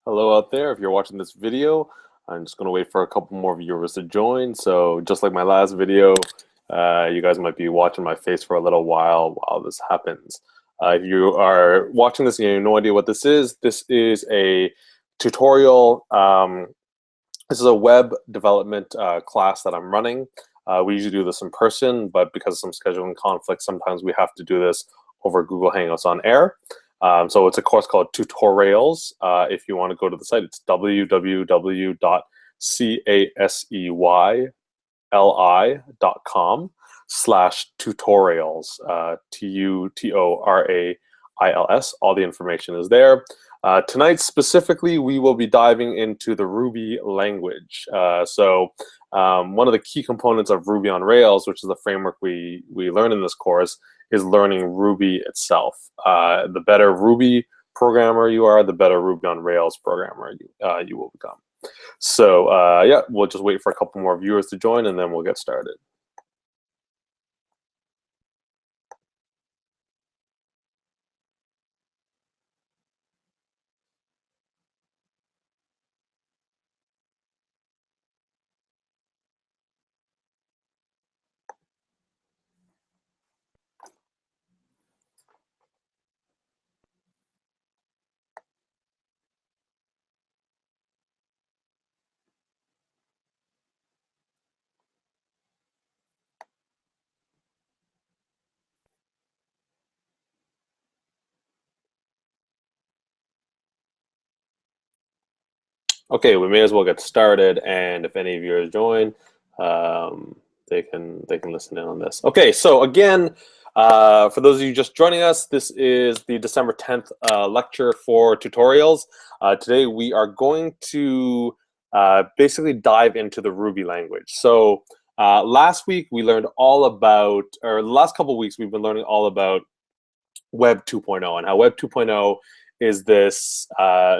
Hello out there. If you're watching this video, I'm just going to wait for a couple more viewers to join. So just like my last video, you guys might be watching my face for a little while this happens. If you are watching this and you have no idea what this is a tutorial. This is a web development class that I'm running. We usually do this in person, but because of some scheduling conflicts, sometimes we have to do this over Google Hangouts on air. So it's a course called TutoRails. If you want to go to the site, it's www.caseyli.com/tutorials, TutoRails. All the information is there. Tonight specifically, we will be diving into the Ruby language. One of the key components of Ruby on Rails, which is the framework we learn in this course, is learning Ruby itself. The better Ruby programmer you are, the better Ruby on Rails programmer you will become. So yeah, we'll just wait for a couple more viewers to join and then we'll get started. Okay, we may as well get started, and if any viewers join, they can listen in on this. Okay, so again, for those of you just joining us, this is the December 10th lecture for tutorials. Today we are going to basically dive into the Ruby language. So last week we learned all about, or the last couple of weeks we've been learning all about Web 2.0 and how Web 2.0 is this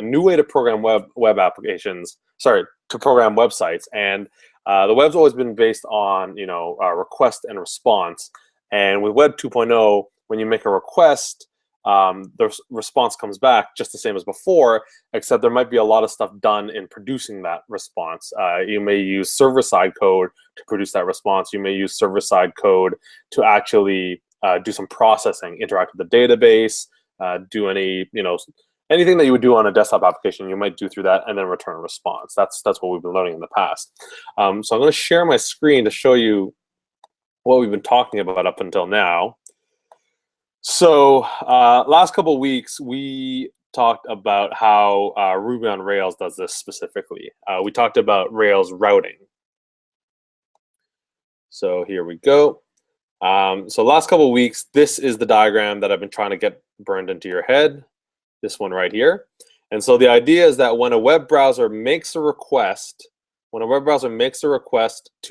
new way to program web applications. Sorry, to program websites. And the web's always been based on request and response. And with Web 2.0, when you make a request, the response comes back just the same as before, except there might be a lot of stuff done in producing that response. You may use server-side code to produce that response. You may use server-side code to actually do some processing, interact with the database, do anything that you would do on a desktop application, you might do through that and then return a response. That's what we've been learning in the past. So I'm going to share my screen to show you what we've been talking about up until now. So last couple of weeks, we talked about how Ruby on Rails does this specifically. We talked about Rails routing. So here we go. So last couple of weeks, this is the diagram that I've been trying to get burned into your head, this one right here. And so the idea is that when a web browser makes a request, to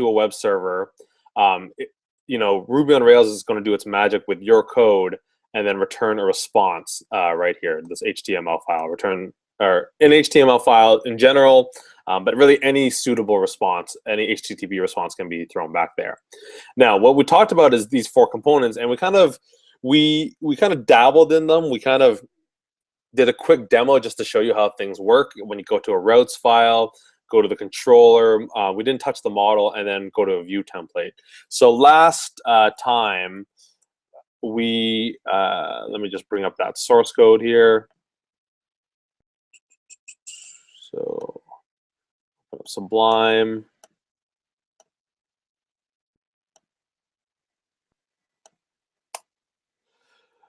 a web server, Ruby on Rails is going to do its magic with your code and then return a response right here, this HTML file, or an HTML file in general, but really any suitable response, any HTTP response can be thrown back there. Now, what we talked about is these four components, and we kind of dabbled in them. We kind of did a quick demo just to show you how things work. When you go to a routes file, go to the controller. We didn't touch the model, and then go to a view template. So last time, let me just bring up that source code here. So Sublime.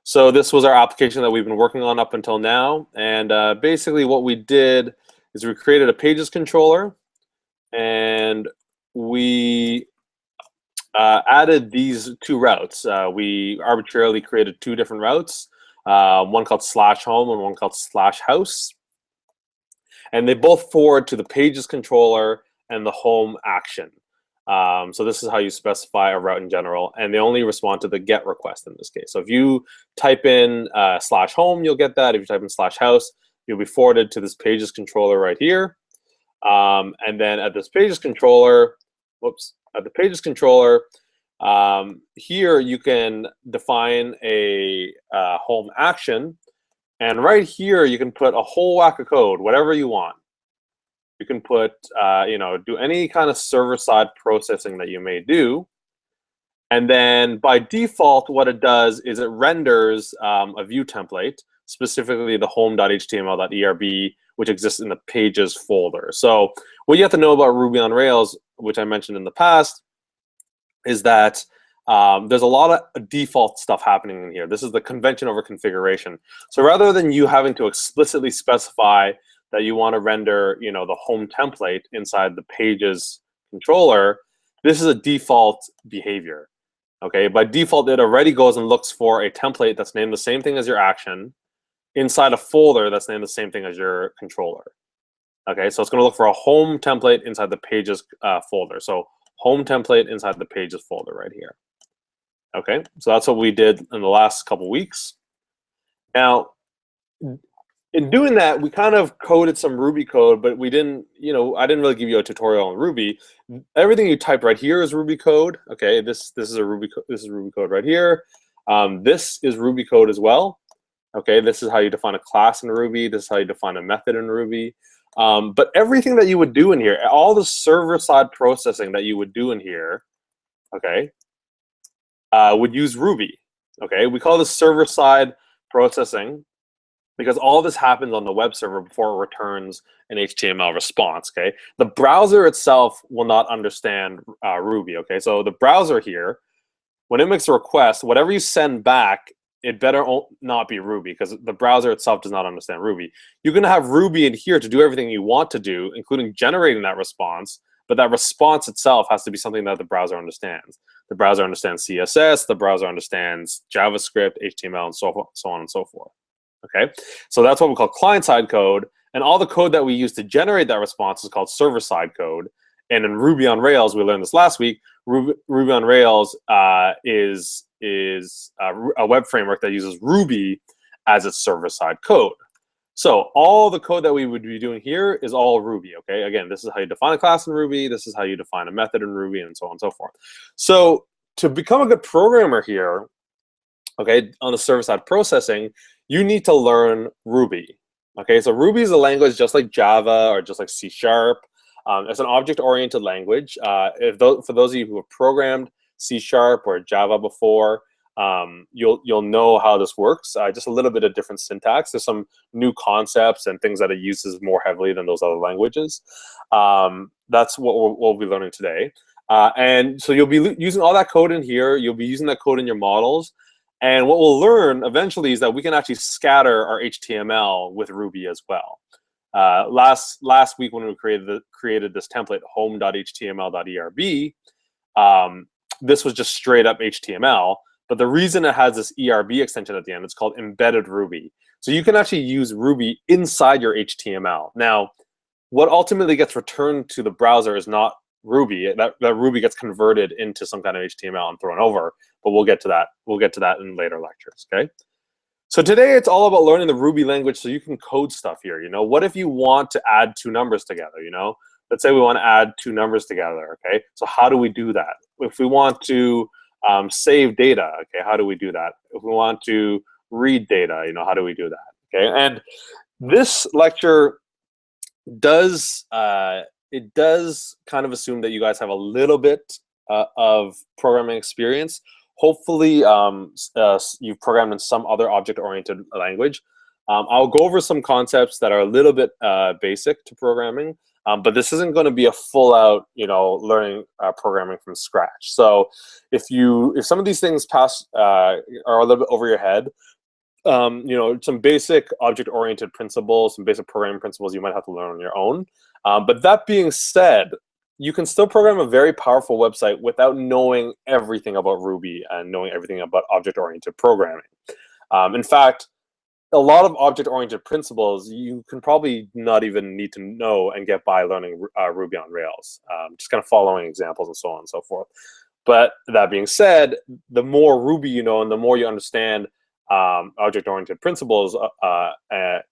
So this was our application that we've been working on up until now. And basically what we did is we created a pages controller, and we added these two routes. We arbitrarily created two different routes, one called /home and one called /house. And they both forward to the pages controller and the home action. So this is how you specify a route in general, and they only respond to the GET request in this case. So if you type in /home, you'll get that. If you type in /house, you'll be forwarded to this pages controller right here. And then at this pages controller, here you can define a home action, And right here, you can put a whole whack of code, whatever you want. You can put, do any kind of server-side processing that you may do. And then by default, what it does is it renders a view template, specifically the home.html.erb, which exists in the pages folder. So what you have to know about Ruby on Rails, which I mentioned in the past, is that there's a lot of default stuff happening in here. This is the convention over configuration. So rather than you having to explicitly specify that you want to render, the home template inside the pages controller, this is a default behavior. Okay, by default, it already goes and looks for a template that's named the same thing as your action inside a folder that's named the same thing as your controller. Okay, so it's going to look for a home template inside the pages folder. So home template inside the pages folder right here. Okay, so that's what we did in the last couple weeks. Now, in doing that, we kind of coded some Ruby code, but we didn't, I didn't really give you a tutorial on Ruby. Everything you type right here is Ruby code. Okay, this is Ruby code right here. This is Ruby code as well. Okay, this is how you define a class in Ruby. This is how you define a method in Ruby. But everything that you would do in here, all the server-side processing that you would do in here, okay, would use Ruby. Okay, we call this server-side processing because all this happens on the web server before it returns an HTML response. Okay, the browser itself will not understand Ruby. Okay, so the browser here, when it makes a request, whatever you send back, it better not be Ruby because the browser itself does not understand Ruby. You're going to have Ruby in here to do everything you want to do, including generating that response, but that response itself has to be something that the browser understands. The browser understands CSS, the browser understands JavaScript, HTML, and so on and so forth. Okay, so that's what we call client-side code, and all the code that we use to generate that response is called server-side code. And in Ruby on Rails, we learned this last week, Ruby on Rails is a web framework that uses Ruby as its server-side code. So all the code that we would be doing here is all Ruby, okay? Again, this is how you define a class in Ruby, this is how you define a method in Ruby, and so on and so forth. So to become a good programmer here, okay, on the server-side processing, you need to learn Ruby. Okay, so Ruby is a language just like Java or just like C#. It's an object-oriented language. For those of you who have programmed C# or Java before, you'll know how this works. Just a little bit of different syntax. There's some new concepts and things that it uses more heavily than those other languages. That's what we'll be learning today. And so you'll be using all that code in here. You'll be using that code in your models. And what we'll learn eventually is that we can actually scatter our HTML with Ruby as well. Last week when we created this template, home.html.erb, this was just straight up HTML. But the reason it has this ERB extension at the end, it's called embedded Ruby. So you can actually use Ruby inside your HTML. Now, what ultimately gets returned to the browser is not Ruby. That Ruby gets converted into some kind of HTML and thrown over. But we'll get to that. We'll get to that in later lectures. Okay. So today it's all about learning the Ruby language so you can code stuff here. What if you want to add two numbers together? Let's say we want to add two numbers together. Okay. So how do we do that? If we want to save data, okay, how do we do that? If we want to read data, how do we do that? Okay. And this lecture does kind of assume that you guys have a little bit of programming experience. Hopefully, you've programmed in some other object-oriented language. I'll go over some concepts that are a little bit basic to programming, but this isn't going to be a full-out, learning programming from scratch. So, if some of these things are a little bit over your head, some basic object-oriented principles, some basic programming principles you might have to learn on your own. But that being said, you can still program a very powerful website without knowing everything about Ruby and knowing everything about object-oriented programming. In fact, a lot of object-oriented principles you can probably not even need to know and get by learning Ruby on Rails, just kind of following examples and so on and so forth. But that being said, the more Ruby you know and the more you understand object-oriented principles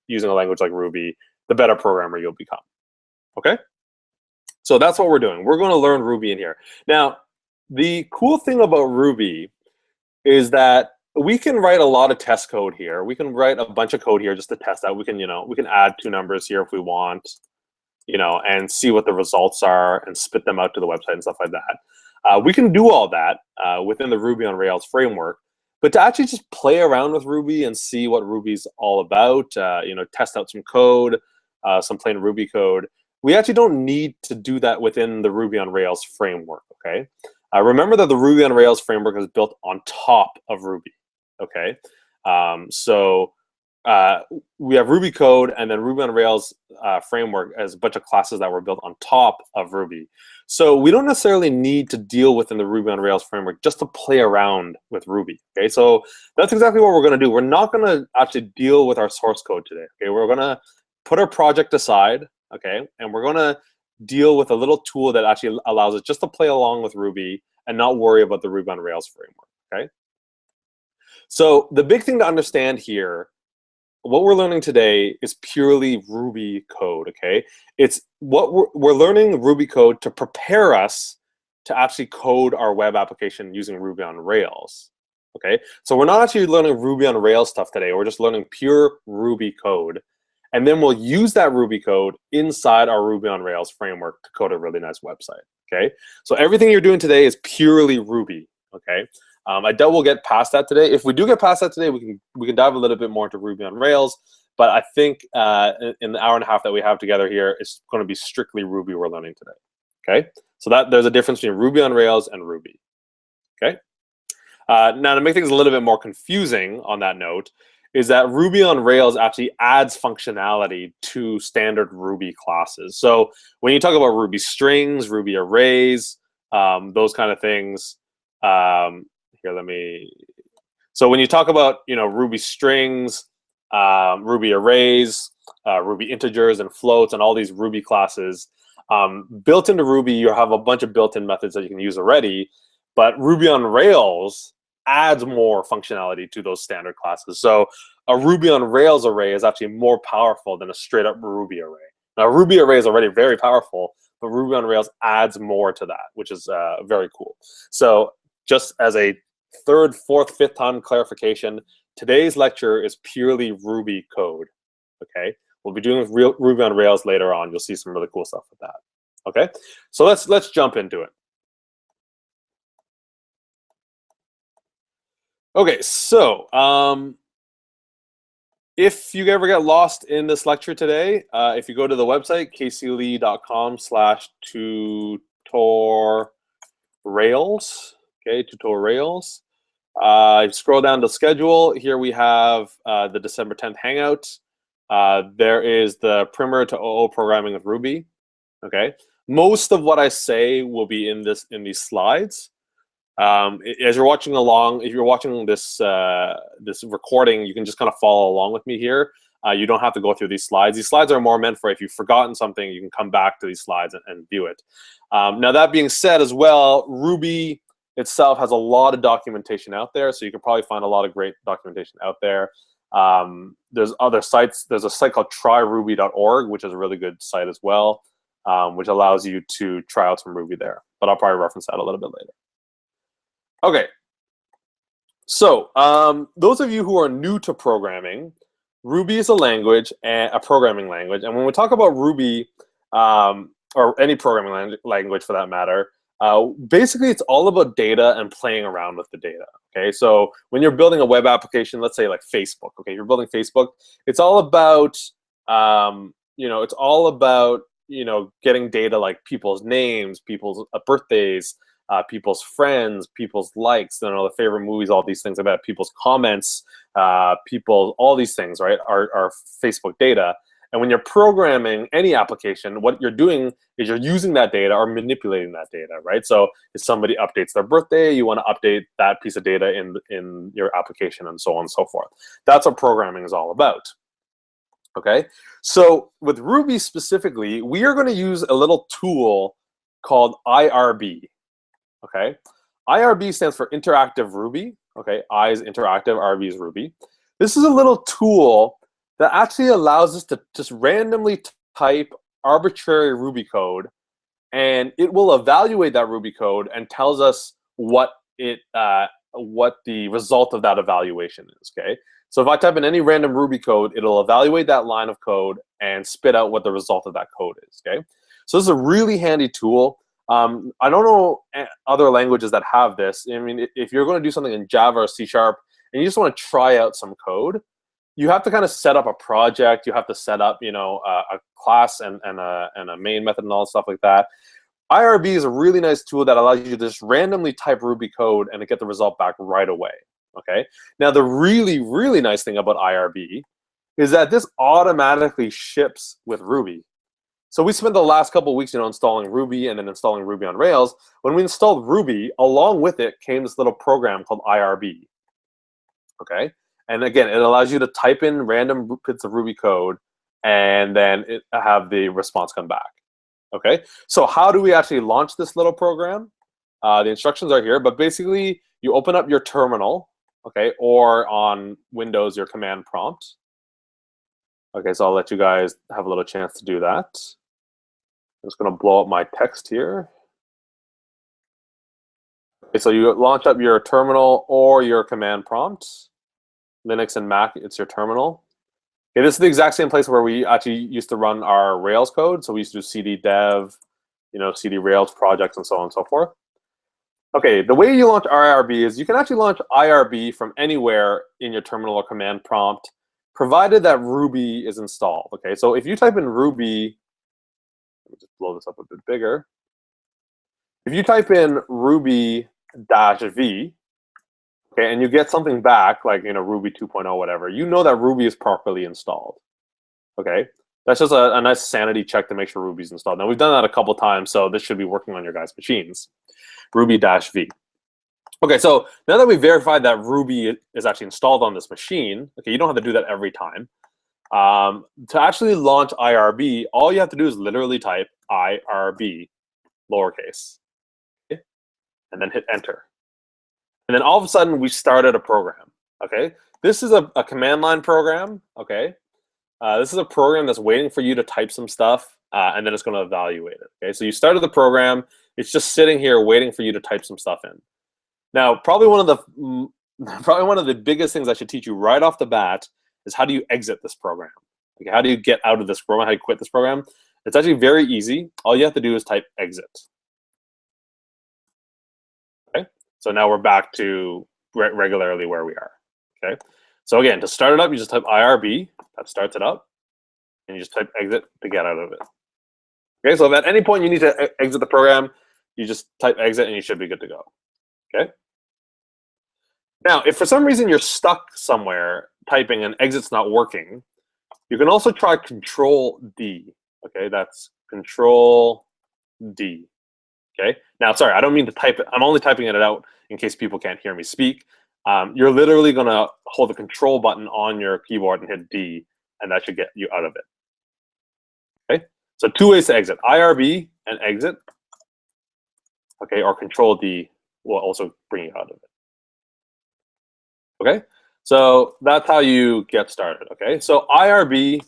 using a language like Ruby, the better programmer you'll become. Okay? So that's what we're doing. We're going to learn Ruby in here. Now, the cool thing about Ruby is that we can write a lot of test code here. We can write a bunch of code here just to test out. We can, we can add 2 numbers here if we want, and see what the results are and spit them out to the website and stuff like that. We can do all that within the Ruby on Rails framework. But to actually just play around with Ruby and see what Ruby's all about, test out some code, some plain Ruby code, we actually don't need to do that within the Ruby on Rails framework, okay? Remember that the Ruby on Rails framework is built on top of Ruby, okay? We have Ruby code, and then Ruby on Rails framework as a bunch of classes that were built on top of Ruby. So we don't necessarily need to deal within the Ruby on Rails framework just to play around with Ruby, okay? So that's exactly what we're going to do. We're not going to actually deal with our source code today, okay? We're going to put our project aside, okay? And we're going to deal with a little tool that actually allows us just to play along with Ruby and not worry about the Ruby on Rails framework, okay? So the big thing to understand here, what we're learning today is purely Ruby code, okay? It's what we're learning Ruby code to prepare us to actually code our web application using Ruby on Rails, okay? So we're not actually learning Ruby on Rails stuff today. We're just learning pure Ruby code. And then we'll use that Ruby code inside our Ruby on Rails framework to code a really nice website, okay? So everything you're doing today is purely Ruby, okay? I doubt we'll get past that today. If we do get past that today, we can dive a little bit more into Ruby on Rails. But I think in the hour and a half that we have together here, it's going to be strictly Ruby we're learning today. Okay, so there's a difference between Ruby on Rails and Ruby. Okay, now to make things a little bit more confusing on that note, is that Ruby on Rails actually adds functionality to standard Ruby classes. So when you talk about Ruby strings, Ruby arrays, those kind of things. So when you talk about Ruby strings, Ruby arrays, Ruby integers and floats, and all these Ruby classes, built into Ruby, you have a bunch of built-in methods that you can use already. But Ruby on Rails adds more functionality to those standard classes. So a Ruby on Rails array is actually more powerful than a straight-up Ruby array. Now, Ruby array is already very powerful, but Ruby on Rails adds more to that, which is very cool. So just as a third, fourth, fifth time clarification, today's lecture is purely Ruby code, okay? We'll be doing Ruby on Rails later on. You'll see some really cool stuff with that, okay? So let's jump into it. Okay, so if you ever get lost in this lecture today, if you go to the website, kclee.com/tutorrails, okay, TutoRails. Scroll down to schedule. Here we have the December 10th Hangout. There is the primer to OO programming with Ruby. Okay, most of what I say will be in these slides. As you're watching along, if you're watching this this recording, you can just kind of follow along with me here. You don't have to go through these slides. These slides are more meant for if you've forgotten something, you can come back to these slides and view it. Now that being said as well, Ruby itself has a lot of documentation out there, so you can probably find a lot of great documentation out there. There's other sites. There's a site called tryruby.org, which is a really good site as well, which allows you to try out some Ruby there. But I'll probably reference that a little bit later. Okay, so those of you who are new to programming, Ruby is a language, a programming language. And when we talk about Ruby, or any programming language for that matter, basically it's all about data and playing around with the data. Okay, so when you're building a web application, let's say like Facebook, okay, you're building Facebook, it's all about, it's all about, getting data like people's names, people's birthdays, people's friends, people's likes, the favorite movies, all these things like that, people's comments, all these things, right, are Facebook data. And when you're programming any application, what you're doing is you're using that data or manipulating that data, right? So if somebody updates their birthday, you want to update that piece of data in your application and so on and so forth. That's what programming is all about. Okay, so with Ruby specifically, we are going to use a little tool called IRB. Okay, IRB stands for Interactive Ruby. Okay, I is interactive, RB is Ruby. This is a little tool that actually allows us to just randomly type arbitrary Ruby code, and it will evaluate that Ruby code and tells us what it what the result of that evaluation is. Okay, so if I type in any random Ruby code, it'll evaluate that line of code and spit out what the result of that code is. Okay, so this is a really handy tool. I don't know other languages that have this. I mean, if you're going to do something in Java or C# and you just want to try out some code, you have to kind of set up a project. You have to set up, a class and a main method and all stuff like that. IRB is a really nice tool that allows you to just randomly type Ruby code and get the result back right away. Okay. Now, the really, really nice thing about IRB is that this automatically ships with Ruby. So we spent the last couple of weeks, installing Ruby and then installing Ruby on Rails. When we installed Ruby, along with it came this little program called IRB. Okay. And again, it allows you to type in random bits of Ruby code and then have the response come back. Okay. So how do we actually launch this little program? The instructions are here, but basically you open up your terminal, okay, or on Windows, your command prompt. Okay, so I'll let you guys have a little chance to do that. I'm just going to blow up my text here. Okay, so you launch up your terminal or your command prompt. Linux and Mac, it's your terminal. Okay, this is the exact same place where we actually used to run our Rails code. So we used to do cd dev, cd Rails projects, and so on and so forth. Okay, the way you launch IRB is you can actually launch IRB from anywhere in your terminal or command prompt, provided that Ruby is installed. Okay, so if you type in Ruby, let me just blow this up a bit bigger. If you type in Ruby-V, okay, and you get something back like Ruby 2.0, whatever, you know that Ruby is properly installed. Okay, that's just a nice sanity check to make sure Ruby's installed. Now we've done that a couple times, so this should be working on your guys' machines. Ruby-V. Okay, so now that we verified that Ruby is actually installed on this machine, okay, you don't have to do that every time. To actually launch IRB, all you have to do is literally type IRB, lowercase, okay? And then hit enter. And then all of a sudden, we started a program, okay? This is a command line program, okay? This is a program that's waiting for you to type some stuff, and then it's going to evaluate it, okay? So you started the program. It's just sitting here waiting for you to type some stuff in. Now, probably one of the biggest things I should teach you right off the bat is how do you exit this program? Okay, how do you get out of this program? How do you quit this program? It's actually very easy. All you have to do is type exit. Okay, so now we're back to regularly where we are. Okay, so again, to start it up, you just type IRB. That starts it up, and you just type exit to get out of it. Okay, so if at any point you need to exit the program, you just type exit and you should be good to go. Okay. Now, if for some reason you're stuck somewhere typing and exit's not working, you can also try Control-D. Okay, that's Control-D. Okay. Now, sorry, I don't mean to type it. I'm only typing it out in case people can't hear me speak. You're literally going to hold the Control button on your keyboard and hit D, and that should get you out of it. Okay. So two ways to exit: IRB and exit. Okay, or Control-D will also bring you out of it. Okay, so that's how you get started. Okay, so IRB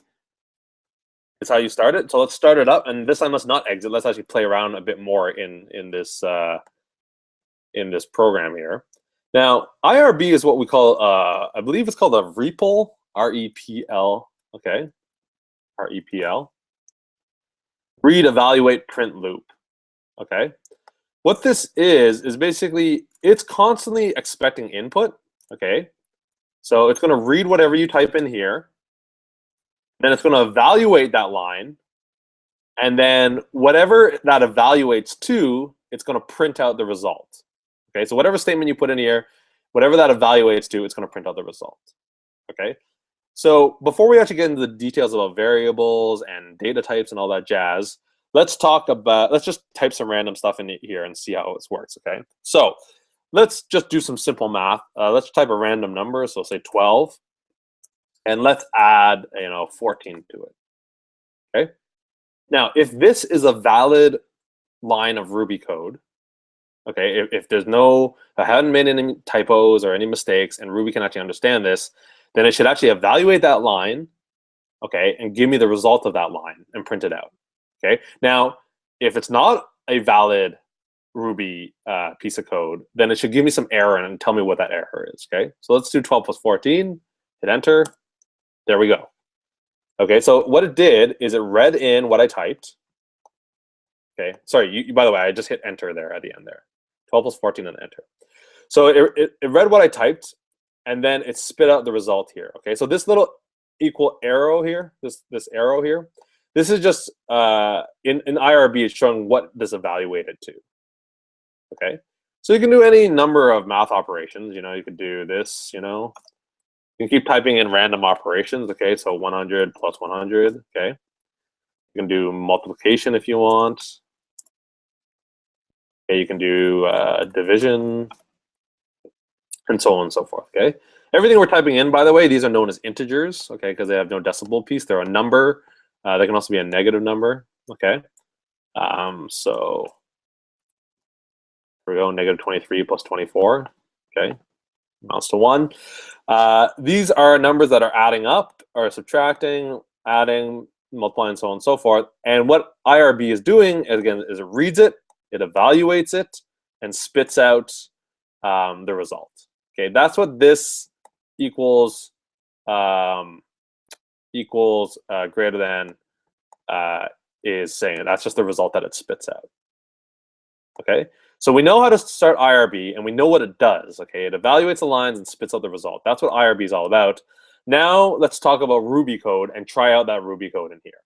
is how you start it. So let's start it up, and this time let's not exit. Let's actually play around a bit more in this program here. Now, IRB is what we call, I believe it's called a REPL, R-E-P-L. Okay, R-E-P-L. Read, evaluate, print loop. Okay. What this is basically it's constantly expecting input, okay? So it's going to read whatever you type in here, then it's going to evaluate that line, and then whatever that evaluates to, it's going to print out the result. Okay, so whatever statement you put in here, whatever that evaluates to, it's going to print out the result. Okay, so before we actually get into the details about variables and data types and all that jazz, let's just type some random stuff in here and see how this works, okay? So let's just do some simple math. Let's type a random number, so say 12, and let's add 14 to it, okay? Now, if this is a valid line of Ruby code, okay, if there's I haven't made any typos or any mistakes, and Ruby can actually understand this, then it should actually evaluate that line, okay, and give me the result of that line and print it out. Okay. Now, if it's not a valid Ruby piece of code, then it should give me some error and tell me what that error is, okay? So let's do 12 plus 14, hit enter, there we go. Okay, so what it did is it read in what I typed. Okay, sorry, by the way, I just hit enter there at the end there. 12 plus 14 and enter. So it read what I typed, and then it spit out the result here. Okay, so this little equal arrow here, this arrow here, this is just, in IRB, it's showing what this evaluated to. Okay, so you can do any number of math operations. You could do this, you can keep typing in random operations. Okay, so 100 plus 100, okay. You can do multiplication if you want. Okay, you can do division, and so on and so forth, okay. Everything we're typing in, by the way, these are known as integers, okay, because they have no decimal piece. They're a number. They can also be a negative number, okay. So here we go, negative 23 plus 24, okay, amounts to 1. These are numbers that are adding up, or subtracting, adding, multiplying, so on and so forth. And what IRB is doing, again, is it reads it, it evaluates it, and spits out the result. Okay, that's what this equals greater than is saying. That's just the result that it spits out. Okay, so we know how to start IRB, and we know what it does. Okay, it evaluates the lines and spits out the result. That's what IRB is all about. Now let's talk about Ruby code and try out that Ruby code in here.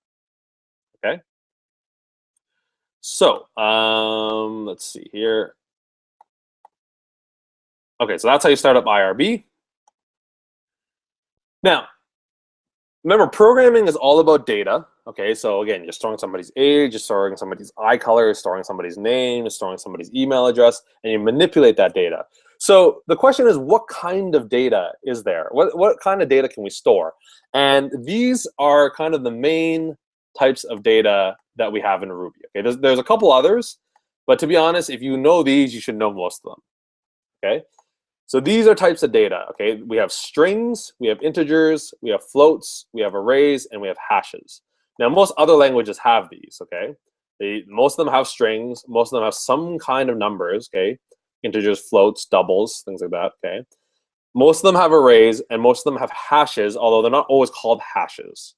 Okay, so let's see here. Okay, so that's how you start up IRB. Now, remember, programming is all about data. Okay, so again, you're storing somebody's age, you're storing somebody's eye color, you're storing somebody's name, you're storing somebody's email address, and you manipulate that data. So the question is, what kind of data is there? What kind of data can we store? And these are kind of the main types of data that we have in Ruby. Okay, there's a couple others, but to be honest, if you know these, you should know most of them. Okay, so these are types of data. Okay, we have strings, we have integers, we have floats, we have arrays, and we have hashes. Now, most other languages have these. Okay, most of them have strings, most of them have some kind of numbers. Okay, integers, floats, doubles, things like that. Okay, most of them have arrays, and most of them have hashes, although they're not always called hashes.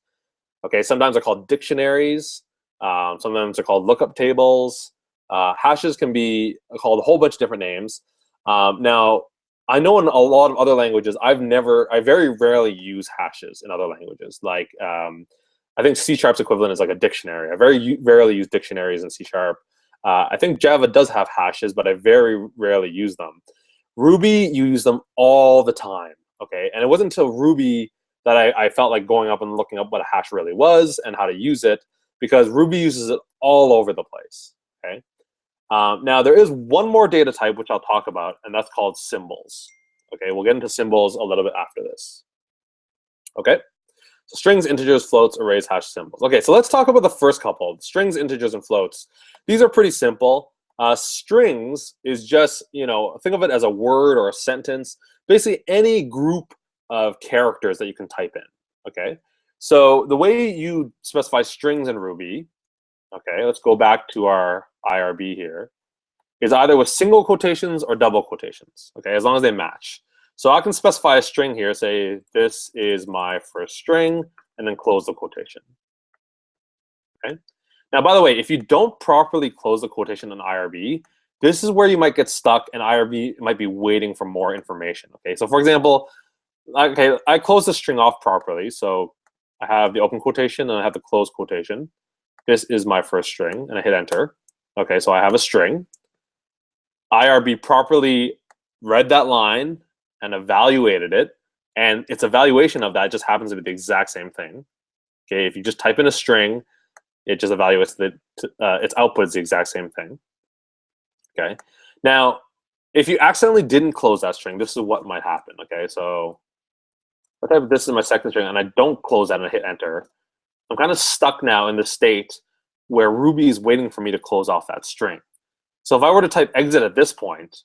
Okay, sometimes they're called dictionaries. Sometimes they're called lookup tables. Hashes can be called a whole bunch of different names. Now, I know in a lot of other languages, I very rarely use hashes in other languages. Like, I think C#'s equivalent is like a dictionary. I very rarely use dictionaries in C#. I think Java does have hashes, but I very rarely use them. Ruby, you use them all the time, okay? And it wasn't until Ruby that I felt like going up and looking up what a hash really was and how to use it, because Ruby uses it all over the place, okay? Now, there is one more data type which I'll talk about, and that's called symbols. Okay, we'll get into symbols a little bit after this. Okay, so strings, integers, floats, arrays, hash, symbols. Okay, so let's talk about the first couple, strings, integers, and floats. These are pretty simple. Strings is just, think of it as a word or a sentence, basically any group of characters that you can type in. Okay, so the way you specify strings in Ruby, okay, let's go back to our IRB here, is either with single quotations or double quotations, okay, as long as they match. So I can specify a string here, say this is my first string, and then close the quotation. Okay. Now, by the way, if you don't properly close the quotation in IRB, this is where you might get stuck, and IRB might be waiting for more information. Okay, so for example, okay, I close the string off properly, so I have the open quotation and I have the closed quotation. This is my first string, and I hit enter. Okay, so I have a string. IRB properly read that line and evaluated it, and its evaluation of that just happens to be the exact same thing. Okay, if you just type in a string, it just evaluates its output is the exact same thing. Okay, now if you accidentally didn't close that string, this is what might happen. Okay, so if I type this is my second string and I don't close that and I hit enter, I'm kind of stuck now in the state where Ruby is waiting for me to close off that string. So if I were to type exit at this point,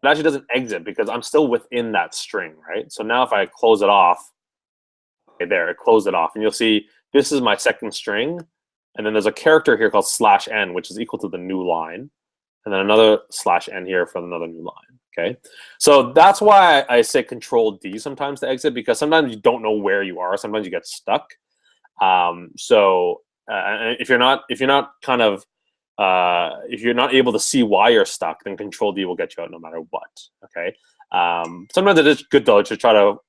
it actually doesn't exit because I'm still within that string, right? So now if I close it off, okay, there, it closed it off. And you'll see this is my second string. And then there's a character here called /n, which is equal to the new line. and then another /n here for another new line. Okay, so that's why I say Control D sometimes to exit, because sometimes you don't know where you are. Sometimes you get stuck. If you're not kind of if you're not able to see why you're stuck, then Control D will get you out no matter what. Okay. Sometimes it is good though to try to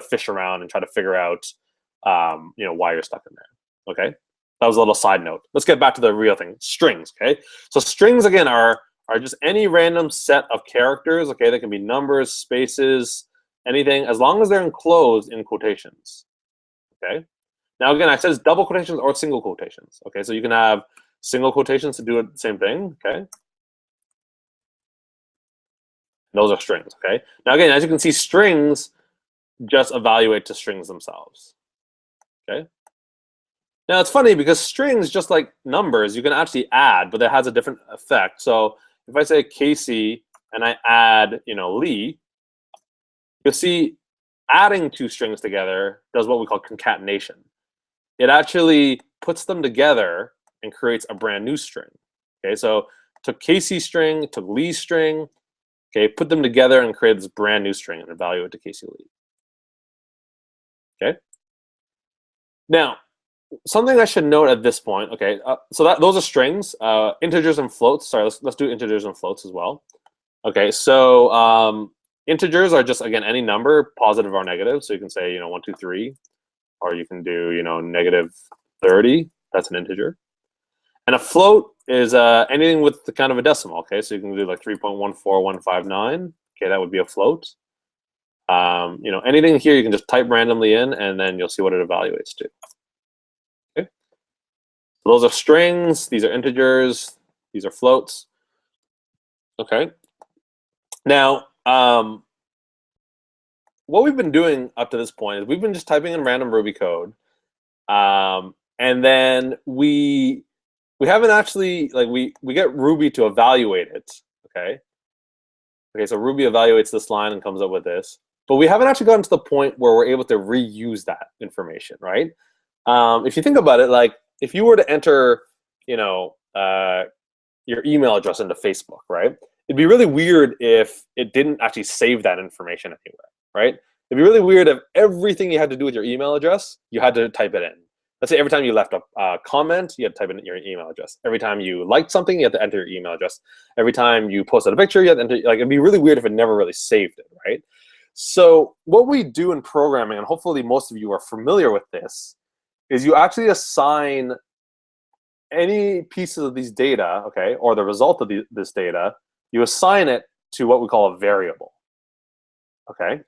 fish around and try to figure out why you're stuck in there. Okay. That was a little side note. Let's get back to the real thing. Strings. Okay. So strings again are just any random set of characters. Okay. They can be numbers, spaces, anything, as long as they're enclosed in quotations. Okay. Now again, I says double quotations or single quotations. Okay. So you can have single quotations to do the same thing. Okay. Those are strings. Okay. Now again, as you can see, strings just evaluate to strings themselves. Okay. Now it's funny because strings, just like numbers, you can actually add, but it has a different effect. So if I say Casey and I add, Lee, you'll see adding two strings together does what we call concatenation. It actually puts them together and creates a brand new string. Okay, so took Casey's string, took Lee's string, okay, put them together and create this brand new string and evaluate it to Casey Lee. Okay. Now, something I should note at this point. Okay, so those are strings, integers and floats. Sorry, let's do integers and floats as well. Okay, so integers are just again any number, positive or negative. So you can say 1, 2, 3, or you can do negative 30. That's an integer. And a float is anything with the kind of a decimal. Okay, so you can do like 3.14159. Okay, that would be a float. Anything here you can just type randomly in, and then you'll see what it evaluates to. Okay, so those are strings. These are integers. These are floats. Okay. Now, what we've been doing up to this point is we've been just typing in random Ruby code, and then we haven't actually we get Ruby to evaluate it. Okay. Okay, so Ruby evaluates this line and comes up with this, but we haven't actually gotten to the point where we're able to reuse that information, right? If you think about it, like if you were to enter, your email address into Facebook, right? It'd be really weird if it didn't actually save that information anywhere, right? It'd be really weird if everything you had to do with your email address, you had to type it in. Let's say every time you left a comment, you had to type in your email address. Every time you liked something, you had to enter your email address. Every time you posted a picture, you had to enter. It'd be really weird if it never really saved it, right? So what we do in programming, and hopefully most of you are familiar with this, is you actually assign any pieces of these data, okay, or the result of this data, you assign it to what we call a variable, okay?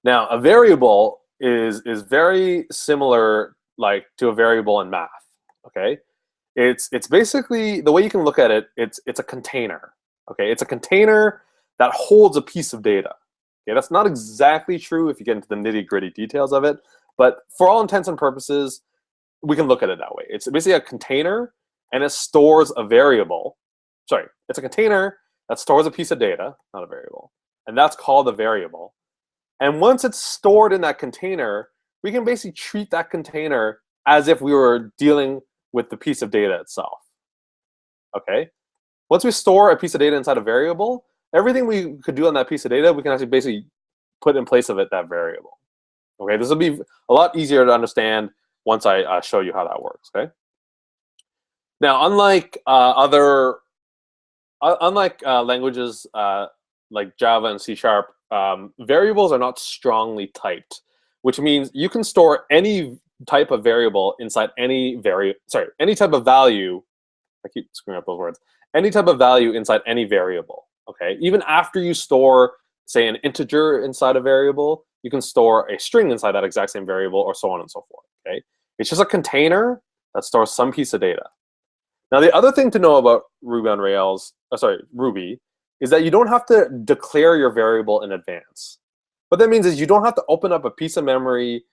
Now, a variable is very similar to a variable in math, okay? It's basically, the way you can look at it, it's a container, okay? It's a container that holds a piece of data. Okay, that's not exactly true if you get into the nitty-gritty details of it, but for all intents and purposes, we can look at it that way. It's basically a container, and it stores a variable. Sorry, it's a container that stores a piece of data, not a variable, and that's called a variable. And once it's stored in that container, we can basically treat that container as if we were dealing with the piece of data itself. Okay? Once we store a piece of data inside a variable, everything we could do on that piece of data, we can actually basically put in place of it that variable. Okay? This will be a lot easier to understand once I show you how that works. Okay? Now, unlike languages like Java and C#, variables are not strongly typed, which means you can store any type of variable inside any type of value. I keep screwing up those words. Any type of value inside any variable. Okay, even after you store, say, an integer inside a variable, you can store a string inside that exact same variable, or so on and so forth. Okay, it's just a container that stores some piece of data. Now, the other thing to know about Ruby on Rails, Ruby, is that you don't have to declare your variable in advance. What that means is you don't have to open up a piece of memory.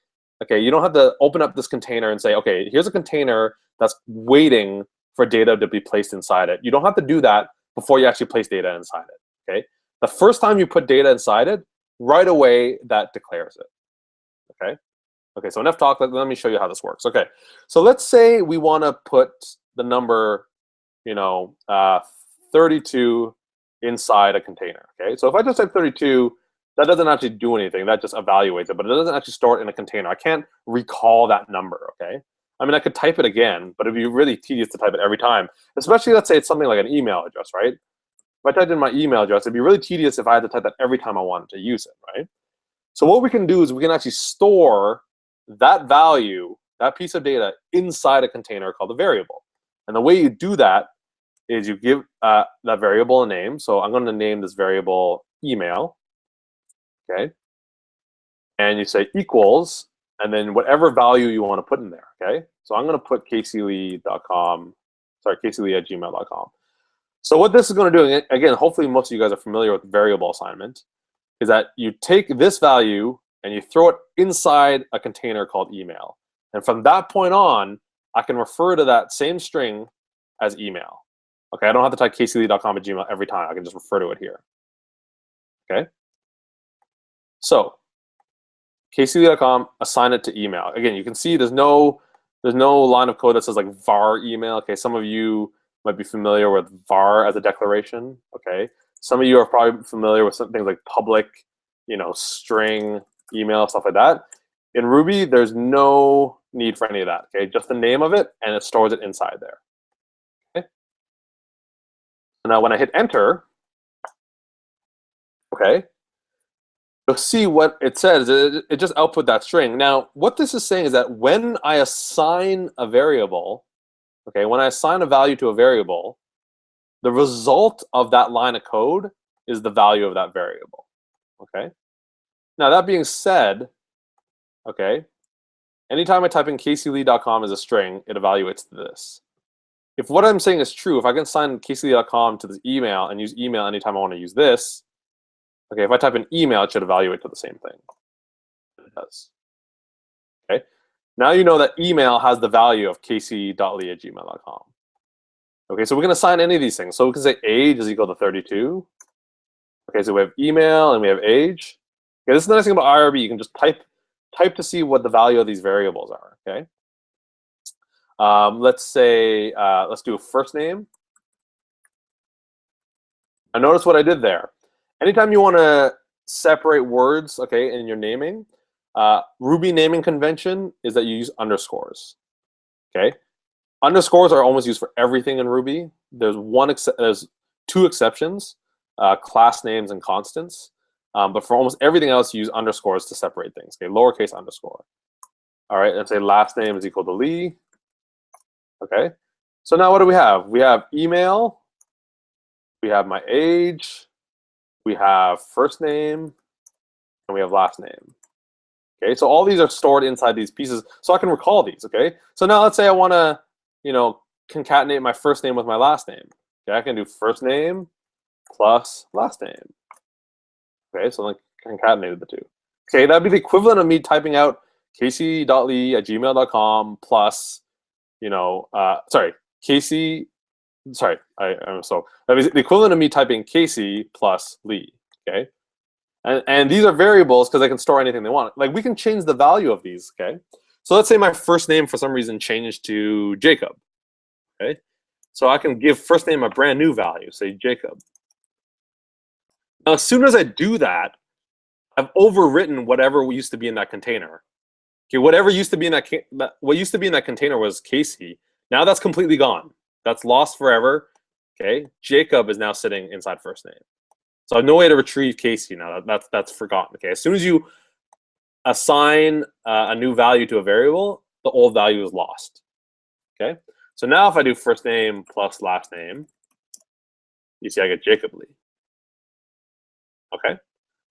Okay, you don't have to open up this container and say, okay, here's a container that's waiting for data to be placed inside it. You don't have to do that before you actually place data inside it. Okay, the first time you put data inside it, right away that declares it. Okay, okay. So enough talk. Let me show you how this works. Okay, so let's say we want to put the number, 32 inside a container. Okay, so if I just type 32, that doesn't actually do anything. That just evaluates it, but it doesn't actually store it in a container. I can't recall that number. Okay, I mean, I could type it again, but it'd be really tedious to type it every time. Especially, let's say it's something like an email address, right? If I typed in my email address, it'd be really tedious if I had to type that every time I wanted to use it, right? So what we can do is we can actually store that value, that piece of data, inside a container called a variable. And the way you do that is you give that variable a name. So I'm going to name this variable email. Okay, and you say equals, and then whatever value you want to put in there. Okay, so I'm going to put caseylee.com, sorry, caseylee@gmail.com. So what this is going to do, again, hopefully most of you guys are familiar with variable assignment, is that you take this value and you throw it inside a container called email. And from that point on, I can refer to that same string as email. Okay, I don't have to type caseylee.com@gmail every time. I can just refer to it here. Okay. So caseylee.com, assign it to email. Again, you can see there's no line of code that says like var email. Okay, some of you might be familiar with var as a declaration. Okay, some of you are probably familiar with some things like public, string email, stuff like that. In Ruby, there's no need for any of that. Okay, just the name of it, and it stores it inside there. Okay. Now when I hit enter, okay, you'll see what it says. It just output that string. Now, what this is saying is that when I assign a variable, okay, when I assign a value to a variable, the result of that line of code is the value of that variable. Okay. Now that being said, okay, anytime I type in caseylee.com as a string, it evaluates this. If what I'm saying is true, if I can assign caseylee.com to this email and use email anytime I want to use this, okay, if I type in email, it should evaluate to the same thing. It does. Okay. Now you know that email has the value of casey.lee@gmail.com. Okay, so we can assign any of these things. So we can say age is equal to 32. Okay, so we have email and we have age. Okay, this is the nice thing about IRB. You can just type to see what the value of these variables are. Okay. Let's say let's do a first name. Now notice what I did there. Anytime you want to separate words, okay, in your naming, Ruby naming convention is that you use underscores. Okay, underscores are almost used for everything in Ruby. There's two exceptions, class names and constants. But for almost everything else, you use underscores to separate things. Okay, lowercase underscore. All right, and say last name is equal to Lee. Okay, so now what do we have? We have email. We have my age. We have first name, and we have last name. Okay, so all these are stored inside these pieces, so I can recall these. Okay, so now let's say I want to, concatenate my first name with my last name. Okay, I can do first name plus last name. Okay, so I concatenated the two. Okay, that'd be the equivalent of me typing out casey.lee@gmail.com plus, that is the equivalent of me typing Casey plus Lee. Okay, and these are variables because they can store anything they want. Like we can change the value of these. Okay, so let's say my first name for some reason changed to Jacob. Okay, so I can give first name a brand new value, say Jacob. Now, as soon as I do that, I've overwritten whatever used to be in that container. Okay, whatever used to be in what used to be in that container was Casey. Now that's completely gone. That's lost forever. Okay, Jacob is now sitting inside first name. So I have no way to retrieve Casey now. That's forgotten. Okay, as soon as you assign a new value to a variable, the old value is lost. Okay, so now if I do first name plus last name, you see I get Jacob Lee. Okay,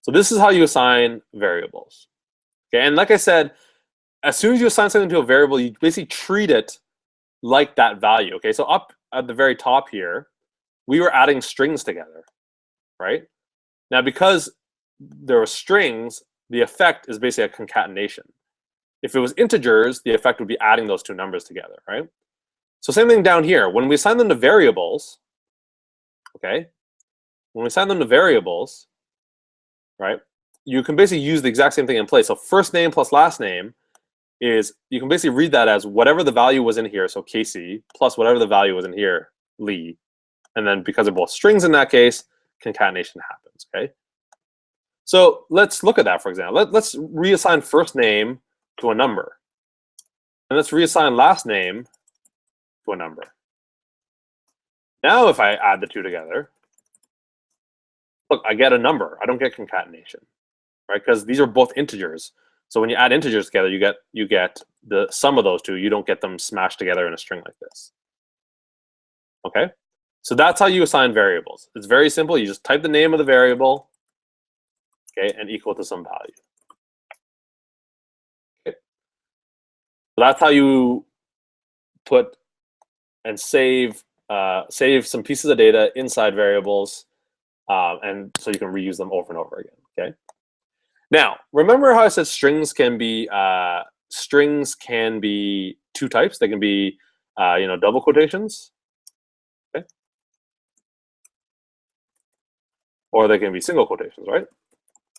so this is how you assign variables. Okay, and like I said, as soon as you assign something to a variable, you basically treat it like that value. Okay, so up at the very top here, we were adding strings together, right? Now, because there were strings, the effect is basically a concatenation. If it was integers, the effect would be adding those two numbers together, right? So same thing down here. When we assign them to variables, okay, when we assign them to variables, right, you can basically use the exact same thing in place. So first name plus last name is, you can basically read that as whatever the value was in here, so Casey, plus whatever the value was in here, Lee. And then because they're both strings in that case, concatenation happens, okay? So let's look at that, for example. Let's reassign first name to a number. And let's reassign last name to a number. Now if I add the two together, look, I get a number. I don't get concatenation, right? Because these are both integers. So when you add integers together, you get the sum of those two. You don't get them smashed together in a string like this. Okay? So that's how you assign variables. It's very simple. You just type the name of the variable, okay, and equal to some value. Okay. So that's how you put and save some pieces of data inside variables, and so you can reuse them over and over again. Okay. Now, remember how I said strings can be two types. They can be double quotations, okay, or they can be single quotations, right?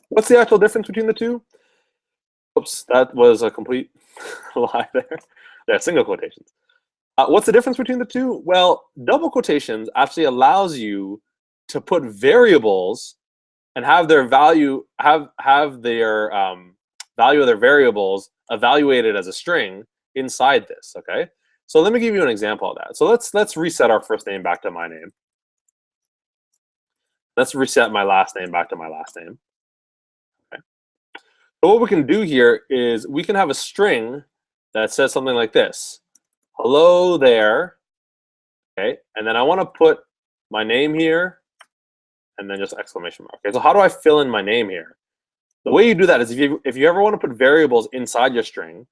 What's the actual difference between the two? Oops, that was a complete lie there. They're single quotations. What's the difference between the two? Well, double quotations actually allows you to put variables and have their value their value of their variables evaluated as a string inside this. Okay, so let me give you an example of that. So let's reset our first name back to my name. Let's reset my last name back to my last name. Okay. So what we can do here is we can have a string that says something like this. Hello there, okay, and then I want to put my name here, and then just exclamation mark. Okay, so how do I fill in my name here? The way you do that is if you ever want to put variables inside your string,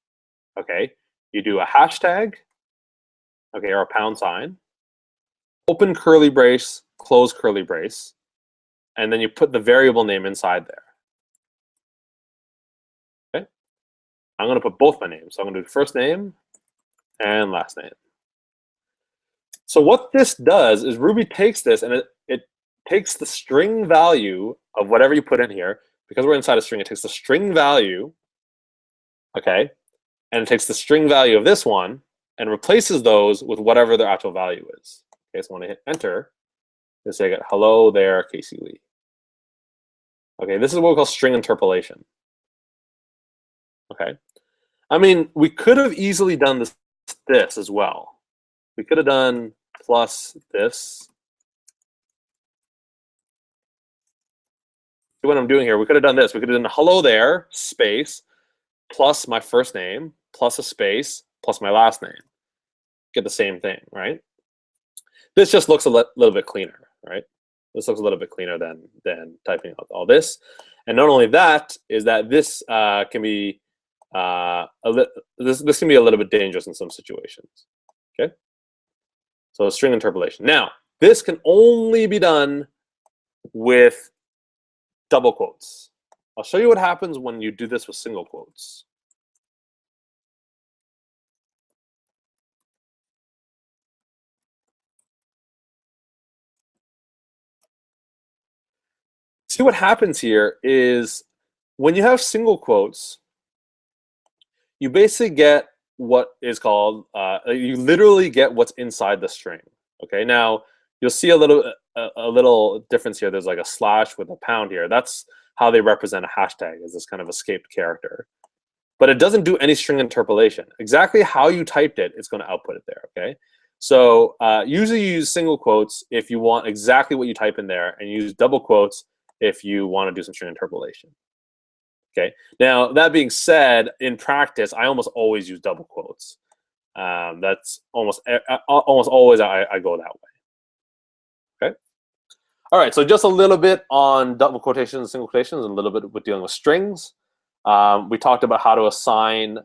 okay, you do a hashtag, okay, or a pound sign, open curly brace, close curly brace, and then you put the variable name inside there. Okay, I'm going to put both my names. So I'm going to do first name and last name. So what this does is Ruby takes this and it takes the string value of whatever you put in here. Because we're inside a string, it takes the string value, okay, and it takes the string value of this one and replaces those with whatever their actual value is. Okay, so when I hit enter, you'll say I get hello there, Casey Lee. Okay, this is what we call string interpolation. Okay, I mean, we could have easily done this as well. We could have done plus this. See what I'm doing here? We could have done this. We could have done hello there, space, plus my first name, plus a space, plus my last name. Get the same thing, right? This just looks a little bit cleaner, right? This looks a little bit cleaner than typing out all this. And not only that, is that this can be this can be a little bit dangerous in some situations. Okay, so string interpolation. Now, this can only be done with double quotes. I'll show you what happens when you do this with single quotes. See, what happens here is when you have single quotes, you basically get what is called, you literally get what's inside the string. Okay, now you'll see a little difference here. There's like a slash with a pound here. That's how they represent a hashtag, is this kind of escaped character. But it doesn't do any string interpolation. Exactly how you typed it, it's going to output it there. Okay, so usually you use single quotes if you want exactly what you type in there, and you use double quotes if you want to do some string interpolation. Okay. Now that being said, in practice, I almost always use double quotes. That's almost always I go that way. Okay. All right. So just a little bit on double quotations and single quotations, and a little bit with dealing with strings. We talked about how to assign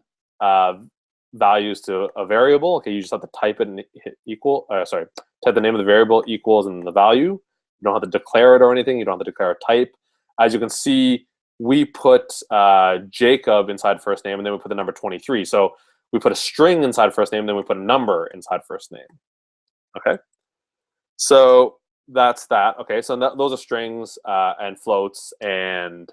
values to a variable. Okay, you just have to type it and hit equal. Sorry, type the name of the variable equals and the value. You don't have to declare it or anything. You don't have to declare a type. As you can see, we put Jacob inside first name, and then we put the number 23. So we put a string inside first name, then we put a number inside first name. Okay, so that's that. Okay, so those are strings and floats and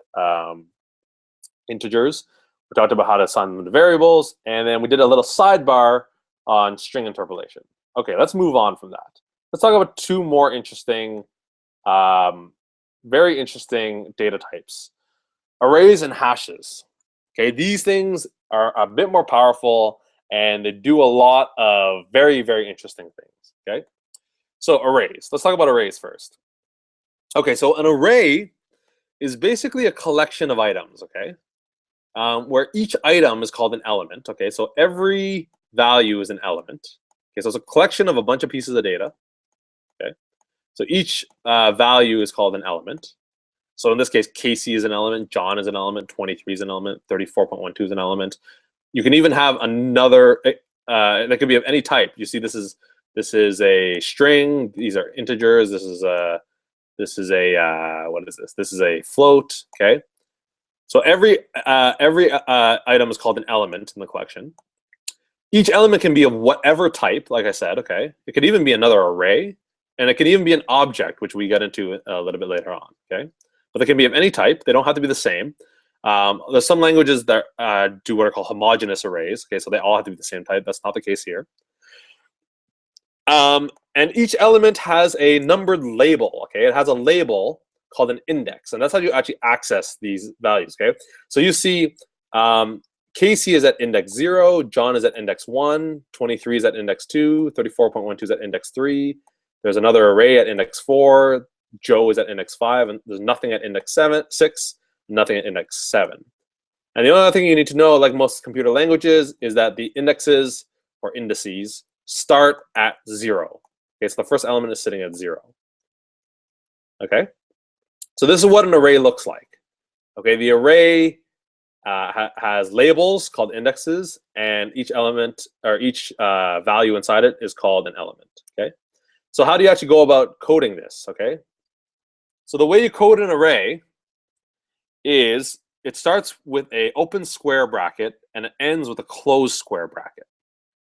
integers. We talked about how to assign them to variables, and then we did a little sidebar on string interpolation. Okay, let's move on from that. let's talk about two more interesting, very interesting data types: arrays and hashes. Okay, these things are a bit more powerful, and they do a lot of very, very interesting things. Okay, so arrays. Let's talk about arrays first. Okay, so an array is basically a collection of items. Okay, where each item is called an element. Okay, so every value is an element. Okay, so it's a collection of a bunch of pieces of data. Okay, so each value is called an element. So in this case, Casey is an element, John is an element, 23 is an element, 34.12 is an element. You can even have another that could be of any type. You see, this is a string. These are integers. This is a what is this? This is a float. Okay, so every item is called an element in the collection. Each element can be of whatever type, like I said. Okay, it could even be another array, and it could even be an object, which we get into a little bit later on. Okay, but they can be of any type. They don't have to be the same. There's some languages that do what are called homogeneous arrays. Okay, so they all have to be the same type. That's not the case here. And each element has a numbered label. Okay, it has a label called an index, and that's how you actually access these values. Okay, so you see Casey is at index 0, John is at index 1, 23 is at index 2, 34.12 is at index 3. There's another array at index 4, Joe is at index 5, and there's nothing at index 6, nothing at index 7. And the only other thing you need to know, like most computer languages, is that the indexes or indices start at 0. Okay, so the first element is sitting at 0. Okay, so this is what an array looks like. Okay, the array has labels called indexes, and each element or each value inside it is called an element. Okay, so how do you actually go about coding this? Okay, so the way you code an array is it starts with an open square bracket and it ends with a closed square bracket.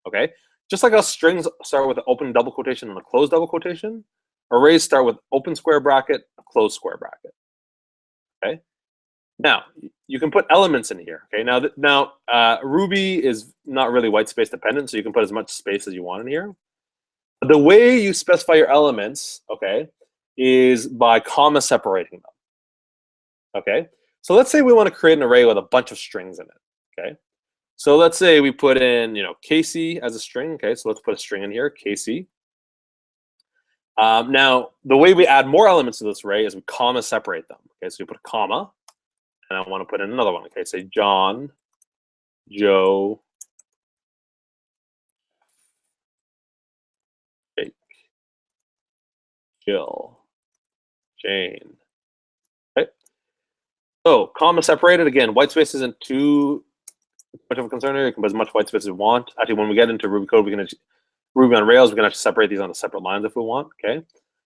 Okay, just like how strings start with an open double quotation and a closed double quotation, arrays start with open square bracket, a closed square bracket. Okay, now you can put elements in here. Okay, now Ruby is not really white space dependent, so you can put as much space as you want in here. The way you specify your elements, okay, is by comma separating them. Okay, so let's say we want to create an array with a bunch of strings in it. Okay, so let's say we put in, Casey as a string. Okay, so let's put a string in here, Casey. Now the way we add more elements to this array is we comma separate them. Okay, so we put a comma, and I want to put in another one. Okay, say John, Joe, Jake, Jill, Jane. Okay, so comma separated. Again, white space isn't too much of a concern here. You can put as much white space as you want. Actually, when we get into Ruby code, Ruby on Rails, we can actually separate these onto separate lines if we want. Okay,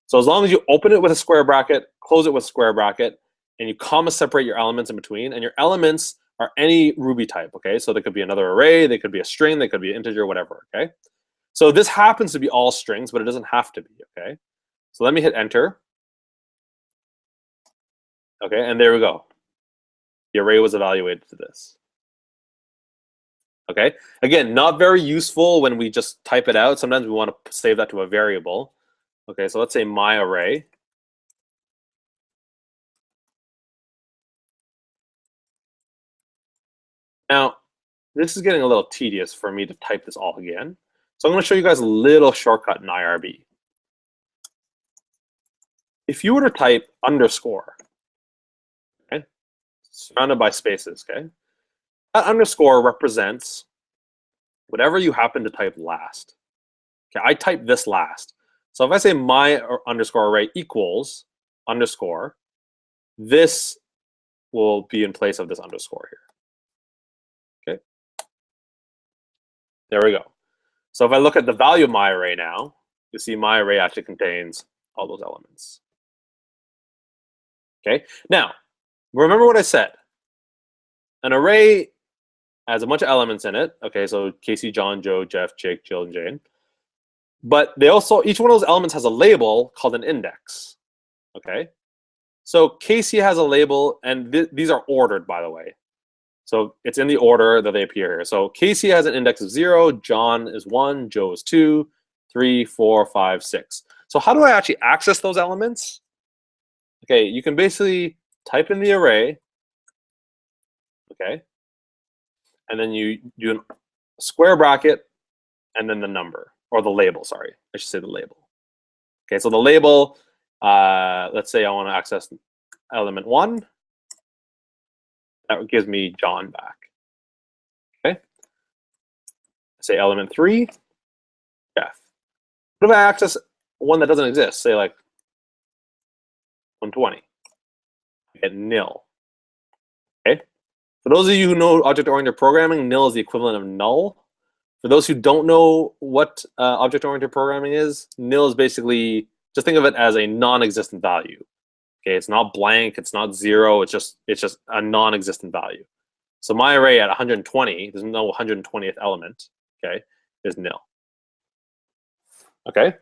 so as long as you open it with a square bracket, close it with a square bracket, and you comma separate your elements in between, and your elements are any Ruby type. Okay, so they could be another array, they could be a string, they could be an integer, whatever. Okay, so this happens to be all strings, but it doesn't have to be. Okay, so let me hit enter. Okay, and there we go. The array was evaluated to this. Okay, again, not very useful when we just type it out. Sometimes we want to save that to a variable. Okay, so let's say my array. Now, this is getting a little tedious for me to type this all again. So I'm going to show you guys a little shortcut in IRB. If you were to type underscore, okay, surrounded by spaces, okay, that underscore represents whatever you happen to type last. Okay, I typed this last. So if I say my underscore array equals underscore, this will be in place of this underscore here. Okay, there we go. So if I look at the value of my array now, you see my array actually contains all those elements. Okay, now remember what I said. An array has a bunch of elements in it. Okay, so Casey, John, Joe, Jeff, Jake, Jill, and Jane. But they also, each one of those elements has a label called an index. Okay, so Casey has a label, and these are ordered, by the way. So it's in the order that they appear here. So Casey has an index of 0, John is 1, Joe is 2, 3, 4, 5, 6. So how do I actually access those elements? Okay, you can basically type in the array, okay, and then you do a square bracket and then the number, or the label, sorry. I should say the label. Okay, so the label, let's say I want to access element 1. That gives me John back. Okay. Say element 3, Jeff. What if I access one that doesn't exist? Say like 120. I get nil. Okay. For those of you who know object-oriented programming, nil is the equivalent of null. For those who don't know what object-oriented programming is, nil is basically, just think of it as a non-existent value. Okay, it's not blank, it's not 0, it's just a non-existent value. So my array at 120, there's no 120th element, okay, is nil. Okay.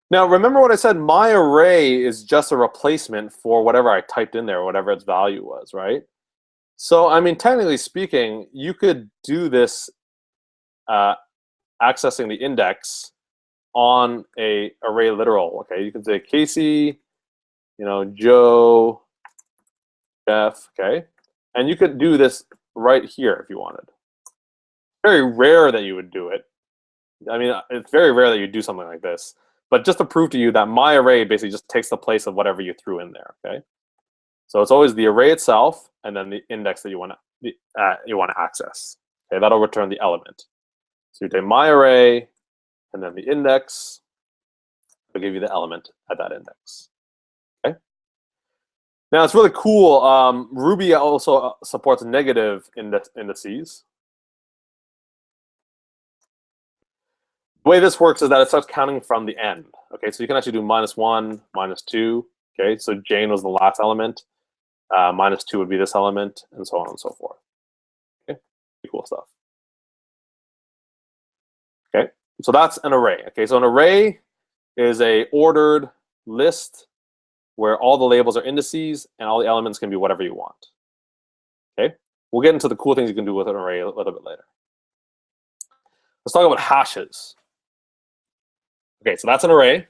Now remember what I said, my array is just a replacement for whatever I typed in there, whatever its value was, right? So I mean, technically speaking, you could do this accessing the index on a array literal. Okay, you can say Casey, Joe, Jeff, okay? And you could do this right here if you wanted. Very rare that you would do it. I mean, it's very rare that you do something like this. But just to prove to you that my array basically just takes the place of whatever you threw in there, okay? So it's always the array itself and then the index that you want to access. Okay, that'll return the element. So you take my array and then the index will give you the element at that index. Okay. Now it's really cool. Ruby also supports negative indices. The way this works is that it starts counting from the end. Okay, so you can actually do -1, -2. Okay, so Jane was the last element. -2 would be this element, and so on and so forth. Okay, pretty cool stuff. Okay, so that's an array. Okay, so an array is a ordered list where all the labels are indices and all the elements can be whatever you want. Okay, we'll get into the cool things you can do with an array a little bit later. Let's talk about hashes. Okay, so that's an array.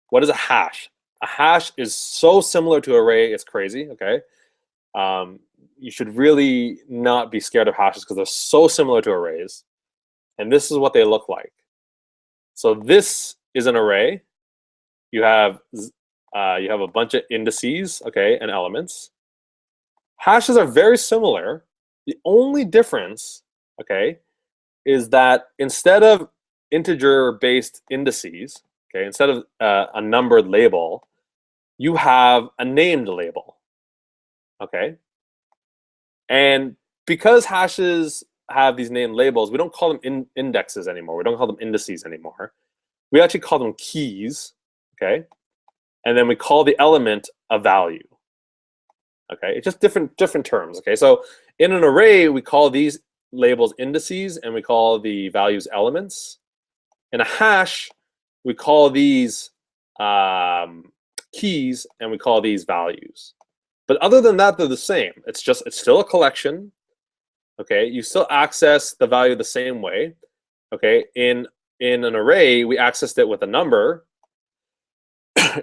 What is a hash? A hash is so similar to array, it's crazy, okay? You should really not be scared of hashes because they're so similar to arrays. And this is what they look like. So this is an array. You have a bunch of indices, okay, and elements. Hashes are very similar. The only difference, okay, is that instead of integer-based indices, okay, instead of a numbered label, you have a named label, okay? And because hashes have these named labels, we don't call them indexes anymore. We don't call them indices anymore. We actually call them keys, okay? And then we call the element a value, okay? It's just different terms, okay? So in an array, we call these labels indices and we call the values elements. In a hash, we call these keys and we call these values. But other than that, they're the same. It's still a collection. Okay, you still access the value the same way. Okay, in an array, we accessed it with a number.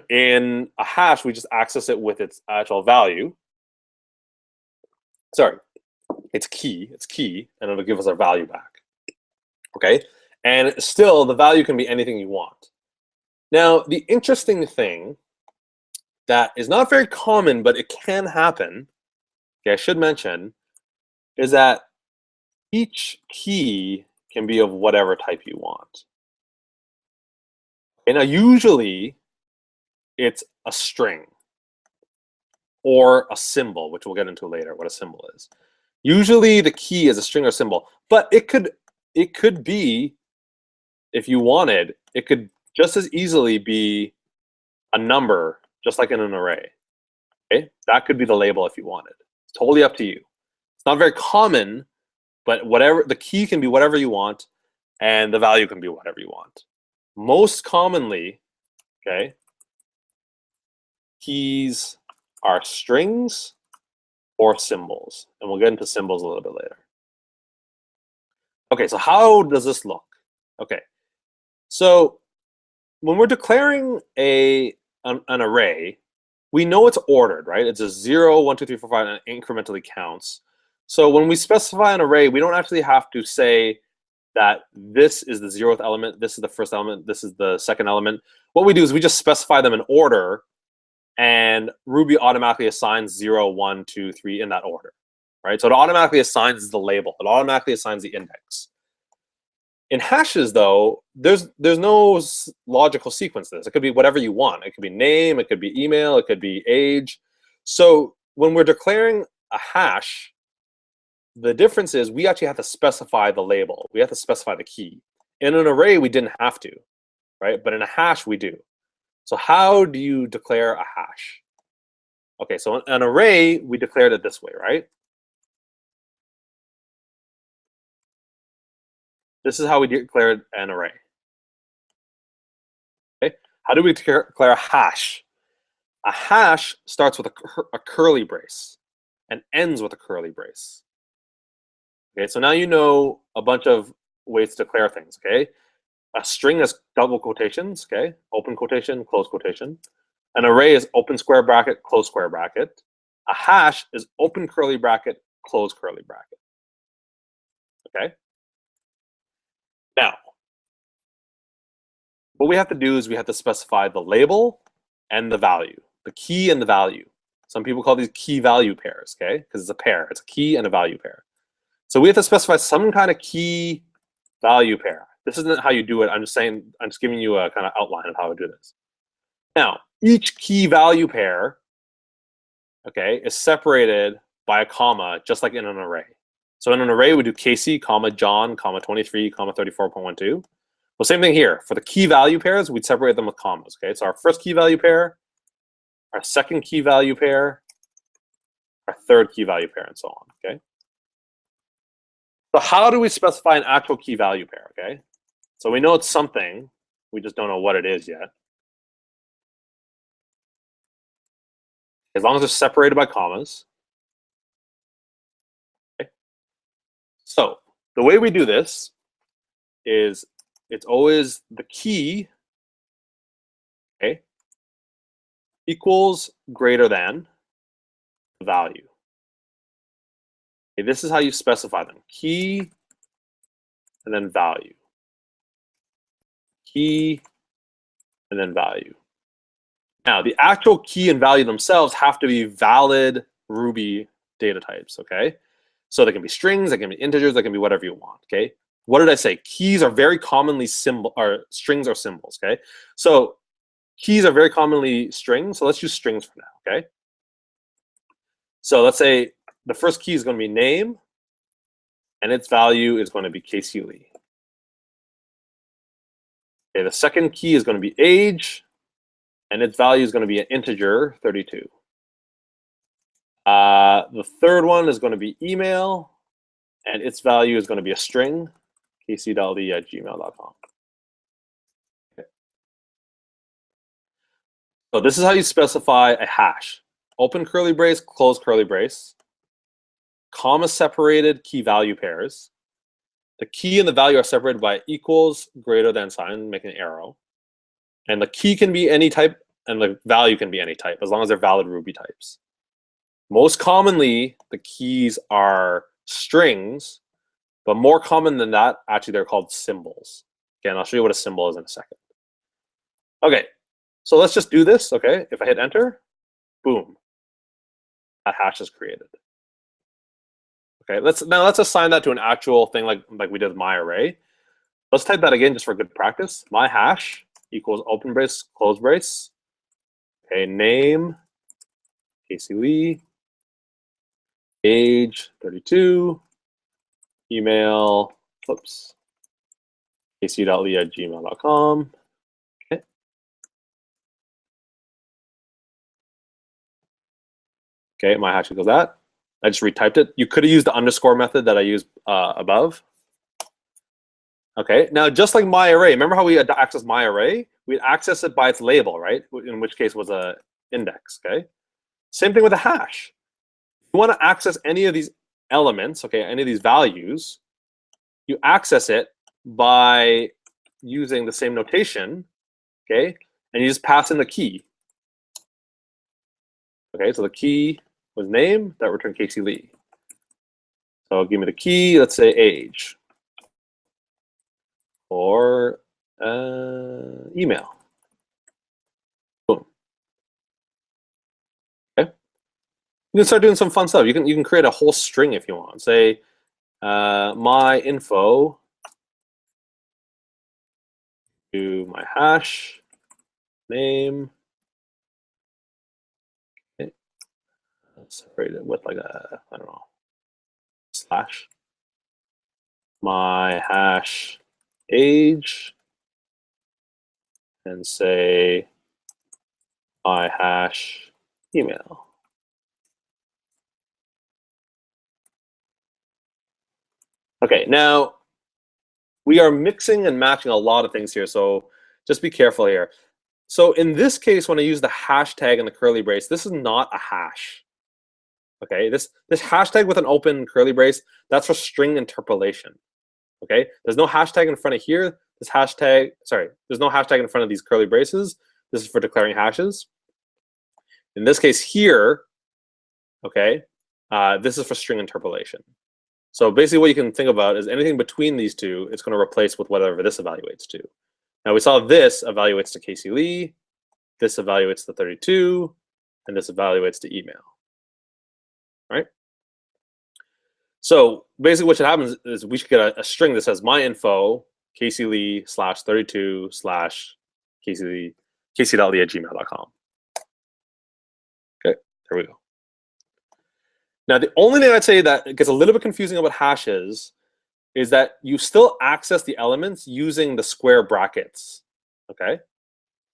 In a hash, we just access it with its actual value. Sorry, it's key, and it'll give us our value back. Okay, and still the value can be anything you want. Now, the interesting thing that is not very common, but it can happen, okay, I should mention, is that each key can be of whatever type you want. And now usually it's a string or a symbol, which we'll get into later, what a symbol is. Usually the key is a string or symbol, but it could be, if you wanted, it could just as easily be a number, just like in an array. Okay, that could be the label if you wanted. It's totally up to you. It's not very common, but whatever, the key can be whatever you want, and the value can be whatever you want. Most commonly, okay, keys are strings or symbols, and we'll get into symbols a little bit later. Okay, so how does this look? Okay, so when we're declaring an array, we know it's ordered, right? It's a 0, 1, 2, 3, 4, 5, and it incrementally counts. So when we specify an array, we don't actually have to say that this is the 0th element, this is the first element, this is the second element. What we do is we just specify them in order, and Ruby automatically assigns 0, 1, 2, 3 in that order, right? So it automatically assigns the label. It automatically assigns the index. In hashes, though, there's no logical sequence to this. It could be whatever you want. It could be name, it could be email, it could be age. So when we're declaring a hash, the difference is we actually have to specify the label. We have to specify the key. In an array, we didn't have to, right? But in a hash, we do. So how do you declare a hash? Okay, so an array, we declared it this way, right? This is how we declared an array. Okay, how do we declare a hash? A hash starts with a curly brace and ends with a curly brace. Okay, so now you know a bunch of ways to declare things, okay? A string is double quotations, okay? Open quotation, close quotation. An array is open square bracket, close square bracket. A hash is open curly bracket, close curly bracket. Okay? Now, what we have to do is we have to specify the label and the value, the key and the value. Some people call these key value pairs, okay? Because it's a pair, it's a key and a value pair. So we have to specify some kind of key value pair. This isn't how you do it. I'm just saying, I'm just giving you a kind of outline of how to do this. Now, each key value pair, okay, is separated by a comma, just like in an array. So in an array, we do Casey, comma, John, comma, 23, comma, 34.12. Well, same thing here. For the key value pairs, we'd separate them with commas, okay? So our first key value pair, our second key value pair, our third key value pair, and so on, okay? So how do we specify an actual key value pair, okay? So we know it's something, we just don't know what it is yet. As long as they're separated by commas. Okay. So the way we do this is it's always the key, okay, equals greater than the value. Okay, this is how you specify them. Key and then value. Key and then value. Now, the actual key and value themselves have to be valid Ruby data types, okay? So they can be strings, they can be integers, they can be whatever you want, okay? What did I say? Keys are very commonly strings or symbols, okay? So keys are very commonly strings, so let's use strings for now, okay? So let's say the first key is going to be name, and its value is going to be Casey Lee. Okay, the second key is going to be age, and its value is going to be an integer, 32. The third one is going to be email, and its value is going to be a string, casey.lee@gmail.com. Okay. So this is how you specify a hash. Open curly brace, close curly brace, comma separated key value pairs. The key and the value are separated by equals, greater than sign, making an arrow. And the key can be any type, and the value can be any type, as long as they're valid Ruby types. Most commonly, the keys are strings, but more common than that, actually, they're called symbols. Again, I'll show you what a symbol is in a second. Okay, so let's just do this, okay? If I hit enter, boom, that hash is created. Okay, let's assign that to an actual thing like we did with my array. Let's type that again just for good practice. My hash equals open brace, close brace. Okay, name, Casey Lee, age, 32, email, whoops, casey.lee@gmail.com. Okay. Okay, my hash equals that. I just retyped it. You could have used the underscore method that I used above. Okay, now just like my array, remember how we had to access my array? We'd access it by its label, right? In which case was a index, okay? Same thing with a hash. If you want to access any of these elements, okay, any of these values, you access it by using the same notation, okay? And you just pass in the key. Okay, so the key was name, that returned Casey Lee. So give me the key, let's say age, or email. Boom. Okay. You can start doing some fun stuff. You can create a whole string if you want. Say my info to my hash name. Okay. Separate it with like a, I don't know, slash. My hash age, and say my hash email. Okay, now we are mixing and matching a lot of things here, so just be careful here. So in this case, when I use the hashtag and the curly brace, this is not a hash. Okay, this hashtag with an open curly brace, that's for string interpolation. Okay, there's no hashtag in front of here. This hashtag, sorry, there's no hashtag in front of these curly braces. This is for declaring hashes. In this case here, okay, this is for string interpolation. So basically what you can think about is anything between these two, it's going to replace with whatever this evaluates to. Now we saw this evaluates to Casey Lee, this evaluates to 32, and this evaluates to email. Right? So basically what should happen is we should get a string that says my info, Casey Lee /32 / Casey Lee, casey.lee@gmail.com. Okay, there we go. Now the only thing I'd say that gets a little bit confusing about hashes is that you still access the elements using the square brackets. Okay,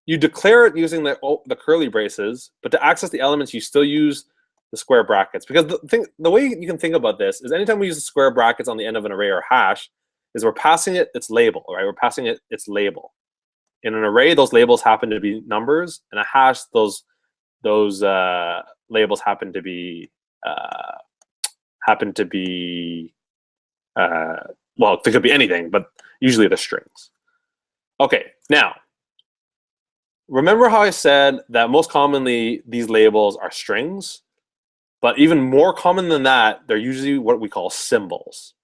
you declare it using the curly braces, but to access the elements, you still use the square brackets. Because the way you can think about this is anytime we use the square brackets on the end of an array or hash, is we're passing it its label, right? We're passing it its label. In an array, those labels happen to be numbers. In a hash, those labels happen to be well, they could be anything, but usually they're strings. Okay, now remember how I said that most commonly these labels are strings, but even more common than that, they're usually what we call symbols.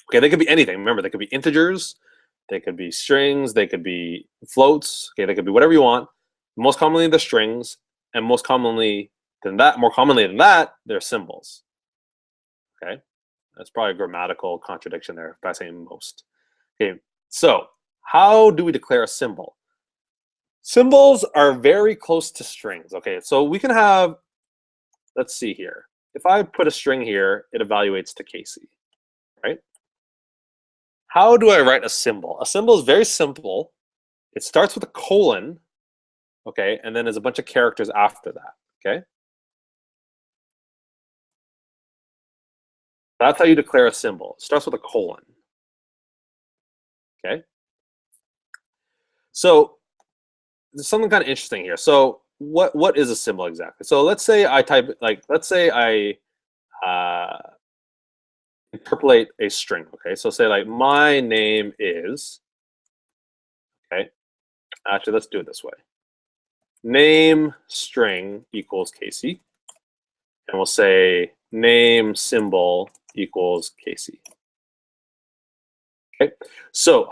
Okay, they could be anything. Remember, they could be integers, they could be strings, they could be floats. Okay, they could be whatever you want. Most commonly they're strings, and more commonly than that, they're symbols. Okay, that's probably a grammatical contradiction there by saying most. Okay, so how do we declare a symbol? Symbols are very close to strings. Okay, so we can have, let's see here. If I put a string here, it evaluates to Casey, right? How do I write a symbol? A symbol is very simple. It starts with a colon, okay, and then there's a bunch of characters after that, okay? That's how you declare a symbol. It starts with a colon, okay? So there's something kind of interesting here. So what is a symbol exactly? So let's say I type, like, let's say I interpolate a string, okay? So say like my name is, okay? Actually, let's do it this way. Name string equals Casey. And we'll say name symbol equals Casey. Okay, so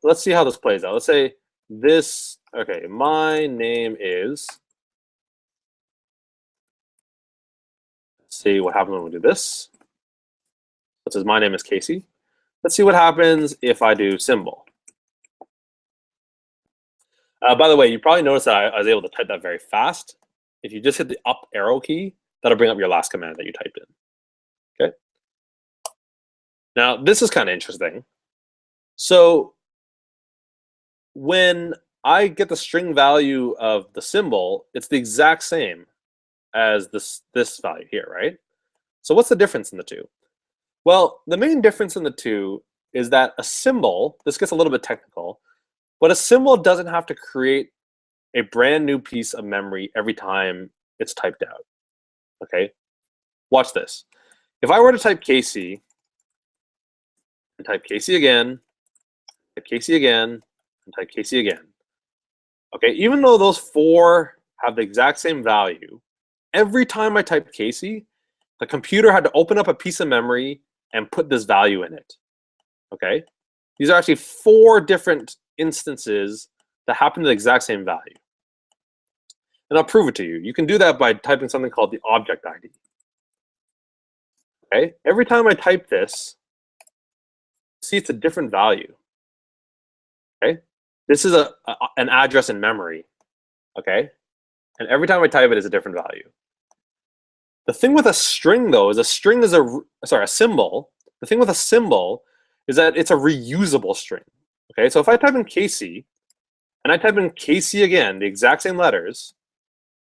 let's see how this plays out. Let's say this, okay, my name is, let's see what happens when we do this. It says my name is Casey. Let's see what happens if I do symbol. By the way, you probably noticed that I was able to type that very fast. If you just hit the up arrow key, that'll bring up your last command that you typed in. Okay. Now, this is kind of interesting. So when I get the string value of the symbol, it's the exact same as this value here, right? So what's the difference in the two? Well, the main difference in the two is that a symbol, this gets a little bit technical, but a symbol doesn't have to create a brand new piece of memory every time it's typed out. Okay, watch this. If I were to type Casey, and type Casey again, type Casey again, and type Casey again, Okay, even though those four have the exact same value, every time I typed Casey, the computer had to open up a piece of memory and put this value in it. Okay, these are actually four different instances that happen to the exact same value. And I'll prove it to you. You can do that by typing something called the object ID. Okay, every time I type this, see it's a different value. Okay, this is an address in memory. Okay, and every time I type it is a different value. The thing with a string, though, is a string is a symbol. The thing with a symbol is that it's a reusable string. Okay, so if I type in Casey and I type in Casey again, the exact same letters,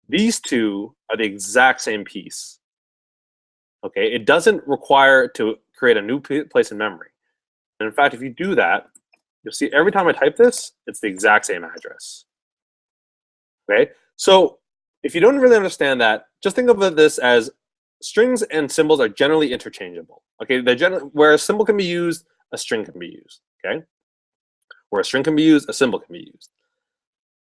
these two are the exact same piece. Okay, it doesn't require to create a new place in memory. And in fact, if you do that, you'll see every time I type this, it's the exact same address. Okay, so if you don't really understand that, just think of this as strings and symbols are generally interchangeable. Okay, where a symbol can be used, a string can be used. Okay, where a string can be used, a symbol can be used.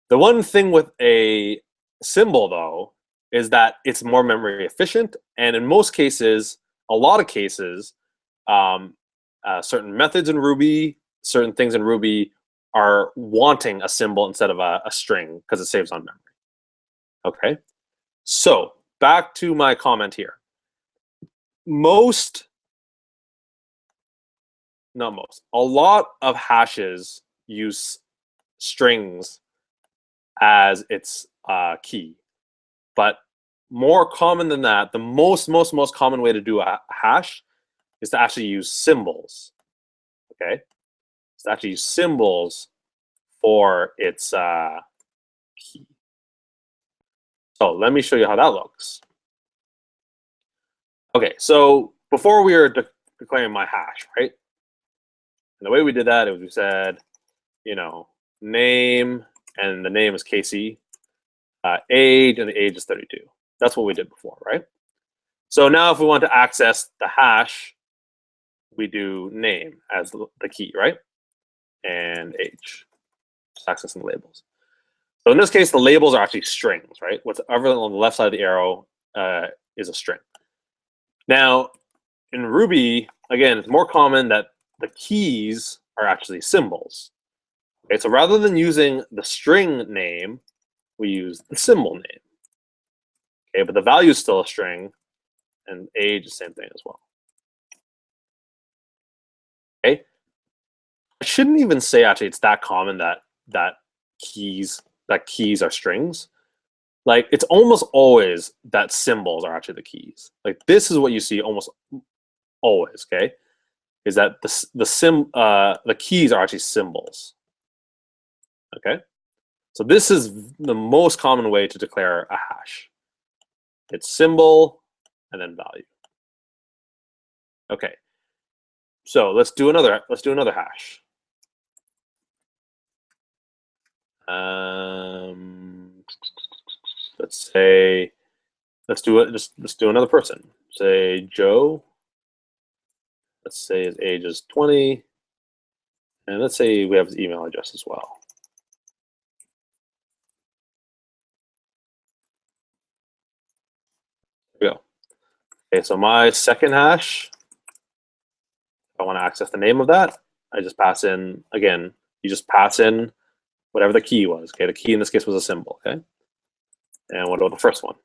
The one thing with a symbol, though, is that it's more memory efficient, and in most cases, a lot of cases, certain methods in Ruby, certain things in Ruby are wanting a symbol instead of a string because it saves on memory. Okay, so back to my comment here. A lot of hashes use strings as its key. But more common than that, the most common way to do a hash is to actually use symbols. Okay, to actually use symbols for its key. So let me show you how that looks. Okay, so before we were declaring my hash, right? And the way we did that is we said, name, and the name is Casey, age, and the age is 32. That's what we did before, right? So now if we want to access the hash, we do name as the key, right? And age, just accessing the labels. So in this case, the labels are actually strings, right? Whatever on the left side of the arrow is a string. Now, in Ruby, again, it's more common that the keys are actually symbols. Okay, so rather than using the string name, we use the symbol name. Okay, but the value is still a string, and age is the same thing as well. Okay, I shouldn't even say actually it's that common that keys are strings. Like it's almost always that symbols are actually the keys. Like this is what you see almost always. Okay, is that the keys are actually symbols. Okay, so this is the most common way to declare a hash. It's symbol and then value. Okay, so let's do another hash. Let's say let's do another person. Say Joe. Let's say his age is 20, and let's say we have his email address as well. There we go. Okay, so my second hash, if I want to access the name of that, I just pass in, again, you just pass in whatever the key was. Okay, the key in this case was a symbol. Okay, and what about the first one?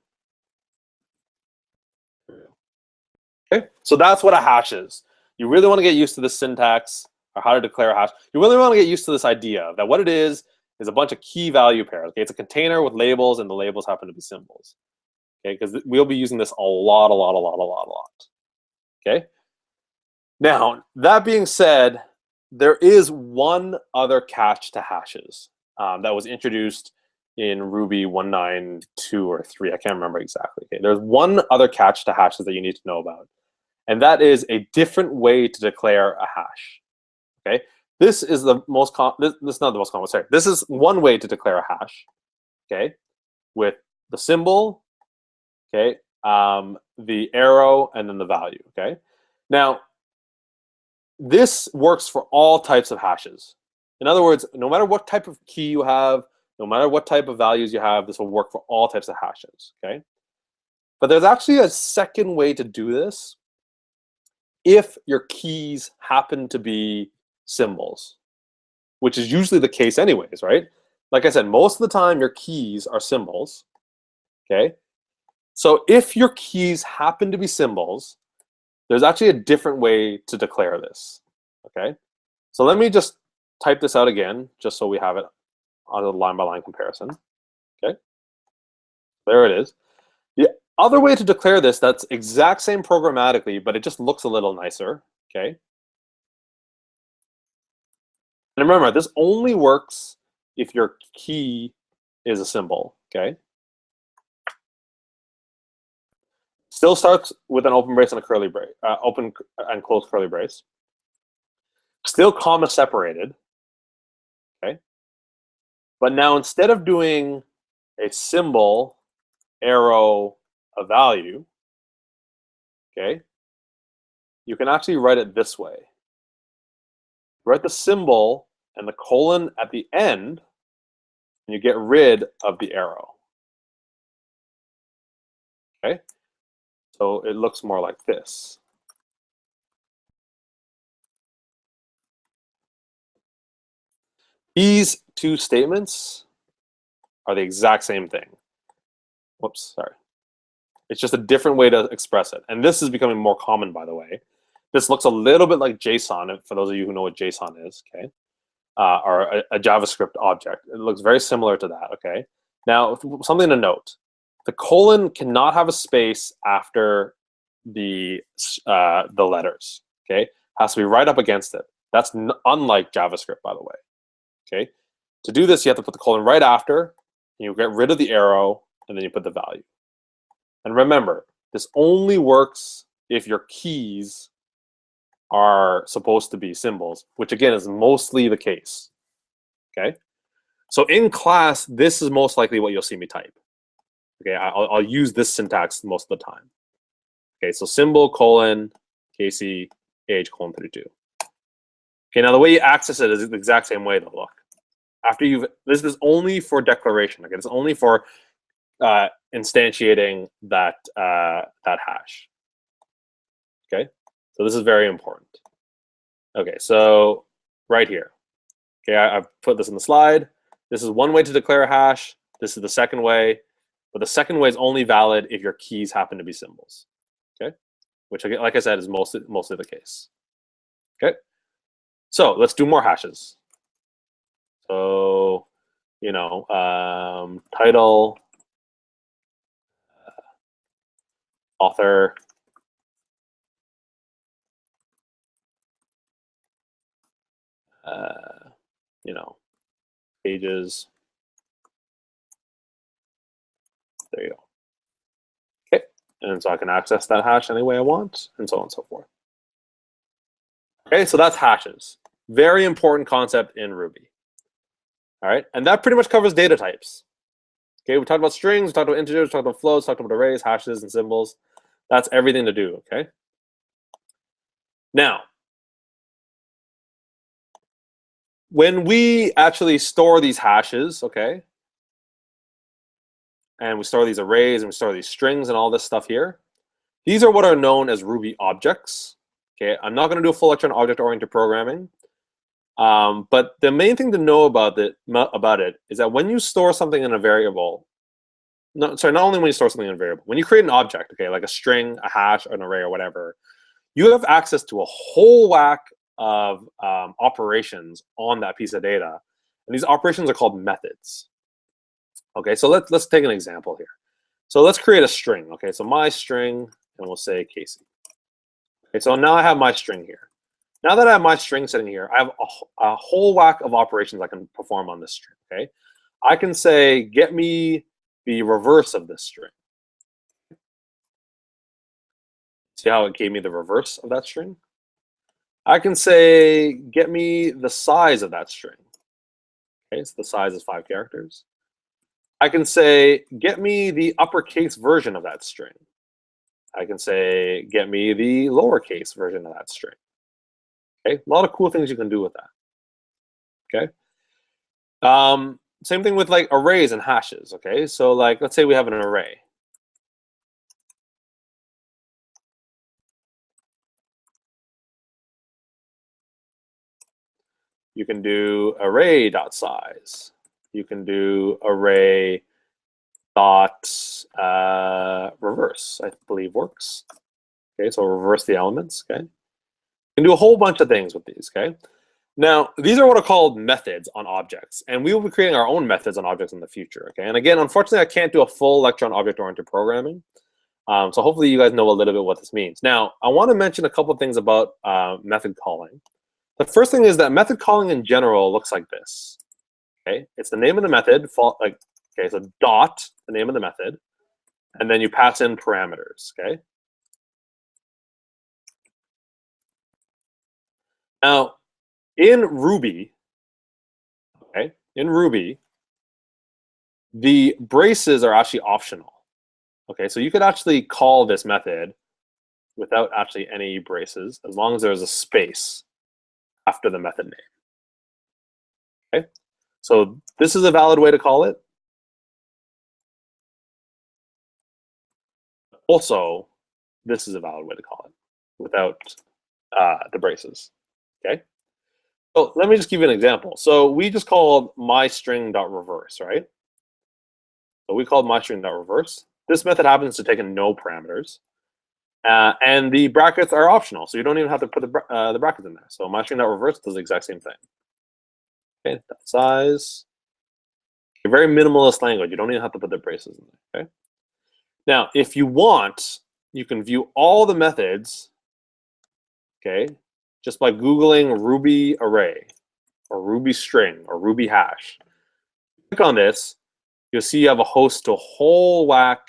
Okay, so that's what a hash is. You really want to get used to this syntax or how to declare a hash. You really want to get used to this idea that what it is a bunch of key value pairs. Okay, it's a container with labels, and the labels happen to be symbols. Okay, because we'll be using this a lot. Okay. Now, that being said, there is one other catch to hashes that was introduced in Ruby 1.9.2 or 3. I can't remember exactly. Okay, there's one other catch to hashes that you need to know about, and that is a different way to declare a hash. Okay, this is the most this is not the most common. Sorry, this is one way to declare a hash. Okay, with the symbol, okay, the arrow, and then the value. Okay, now this works for all types of hashes. In other words, no matter what type of key you have, No matter what type of values you have, this will work for all types of hashes, okay? But there's actually a second way to do this if your keys happen to be symbols, which is usually the case anyways, right? Like I said, most of the time your keys are symbols, okay? So if your keys happen to be symbols, there's actually a different way to declare this, okay? So let me just type this out again, just so we have it on a line-by-line comparison, okay? There it is. The other way to declare this, that's exact same programmatically, but it just looks a little nicer, okay? And remember, this only works if your key is a symbol, okay? Still starts with an open brace and a curly brace, open and closed curly brace. Still comma separated, okay? But now instead of doing a symbol, arrow, a value, okay, you can actually write it this way. Write the symbol and the colon at the end, and you get rid of the arrow. Okay? So it looks more like this. These two statements are the exact same thing. Whoops, sorry. It's just a different way to express it. And this is becoming more common, by the way. This looks a little bit like JSON, for those of you who know what JSON is, okay? Or a JavaScript object. It looks very similar to that, okay? Now, something to note. The colon cannot have a space after the letters, okay? It has to be right up against it. That's unlike JavaScript, by the way, okay? To do this, you have to put the colon right after, and you get rid of the arrow, and then you put the value. And remember, this only works if your keys are supposed to be symbols, which again is mostly the case, okay? So in class, this is most likely what you'll see me type. Okay, I'll use this syntax most of the time. Okay, so symbol, colon, KC, age, colon 32. Okay, now the way you access it is the exact same way though, look. After this is only for declaration, okay? It's only for instantiating that hash. Okay, so this is very important. Okay, so right here. Okay, I've put this in the slide. This is one way to declare a hash. This is the second way, but the second way is only valid if your keys happen to be symbols. Okay, which like I said is mostly the case. Okay, so let's do more hashes. So, you know, title, author, you know, pages. There you go. Okay, and so I can access that hash any way I want, and so on and so forth. Okay, so that's hashes. Very important concept in Ruby. All right, and that pretty much covers data types. Okay, we talked about strings, we talked about integers, we talked about floats, talked about arrays, hashes, and symbols. That's everything to do, okay? Now, when we actually store these hashes, okay, and we store these arrays and we store these strings and all this stuff here, these are what are known as Ruby objects. Okay, I'm not going to do a full lecture on object-oriented programming, but the main thing to know about it is that when you store something in a variable, not only when you store something in a variable, when you create an object, okay, like a string, a hash, an array, or whatever, you have access to a whole whack of operations on that piece of data, and these operations are called methods. Okay, so let's take an example here. So let's create a string. Okay, so my string, and we'll say Casey. Okay, so now I have my string here. Now that I have my string sitting here, I have a whole whack of operations I can perform on this string. Okay, I can say, get me the reverse of this string. See how it gave me the reverse of that string? I can say, get me the size of that string. Okay, so the size is 5 characters. I can say, get me the uppercase version of that string. I can say, get me the lowercase version of that string. Okay, a lot of cool things you can do with that. Okay. same thing with like arrays and hashes, okay? So like, let's say we have an array. You can do array.size. You can do array dot reverse, I believe works. Okay, so reverse the elements, okay? You can do a whole bunch of things with these, okay? Now, these are what are called methods on objects, and we will be creating our own methods on objects in the future, okay? And again, unfortunately, I can't do a full lecture on object-oriented programming, so hopefully you guys know a little bit what this means. Now, I want to mention a couple of things about method calling. The first thing is that method calling in general looks like this, okay? It's the name of the method, okay, so dot, the name of the method, and then you pass in parameters, okay? Now, in Ruby, okay, the braces are actually optional. Okay, so you could actually call this method without actually any braces, as long as there's a space after the method name. Okay, so this is a valid way to call it. Also, this is a valid way to call it without the braces. Okay. So let me just give you an example. So we just called myString.reverse, right? So we called myString.reverse. This method happens to take in no parameters. And the brackets are optional, so you don't even have to put the brackets in there. So myString.reverse does the exact same thing. Okay, dot size. A very minimalist language. You don't even have to put the braces in there. Okay. Now, if you want, you can view all the methods, okay, just by Googling Ruby array or Ruby string or Ruby hash. Click on this, you'll see you have a host to a whole whack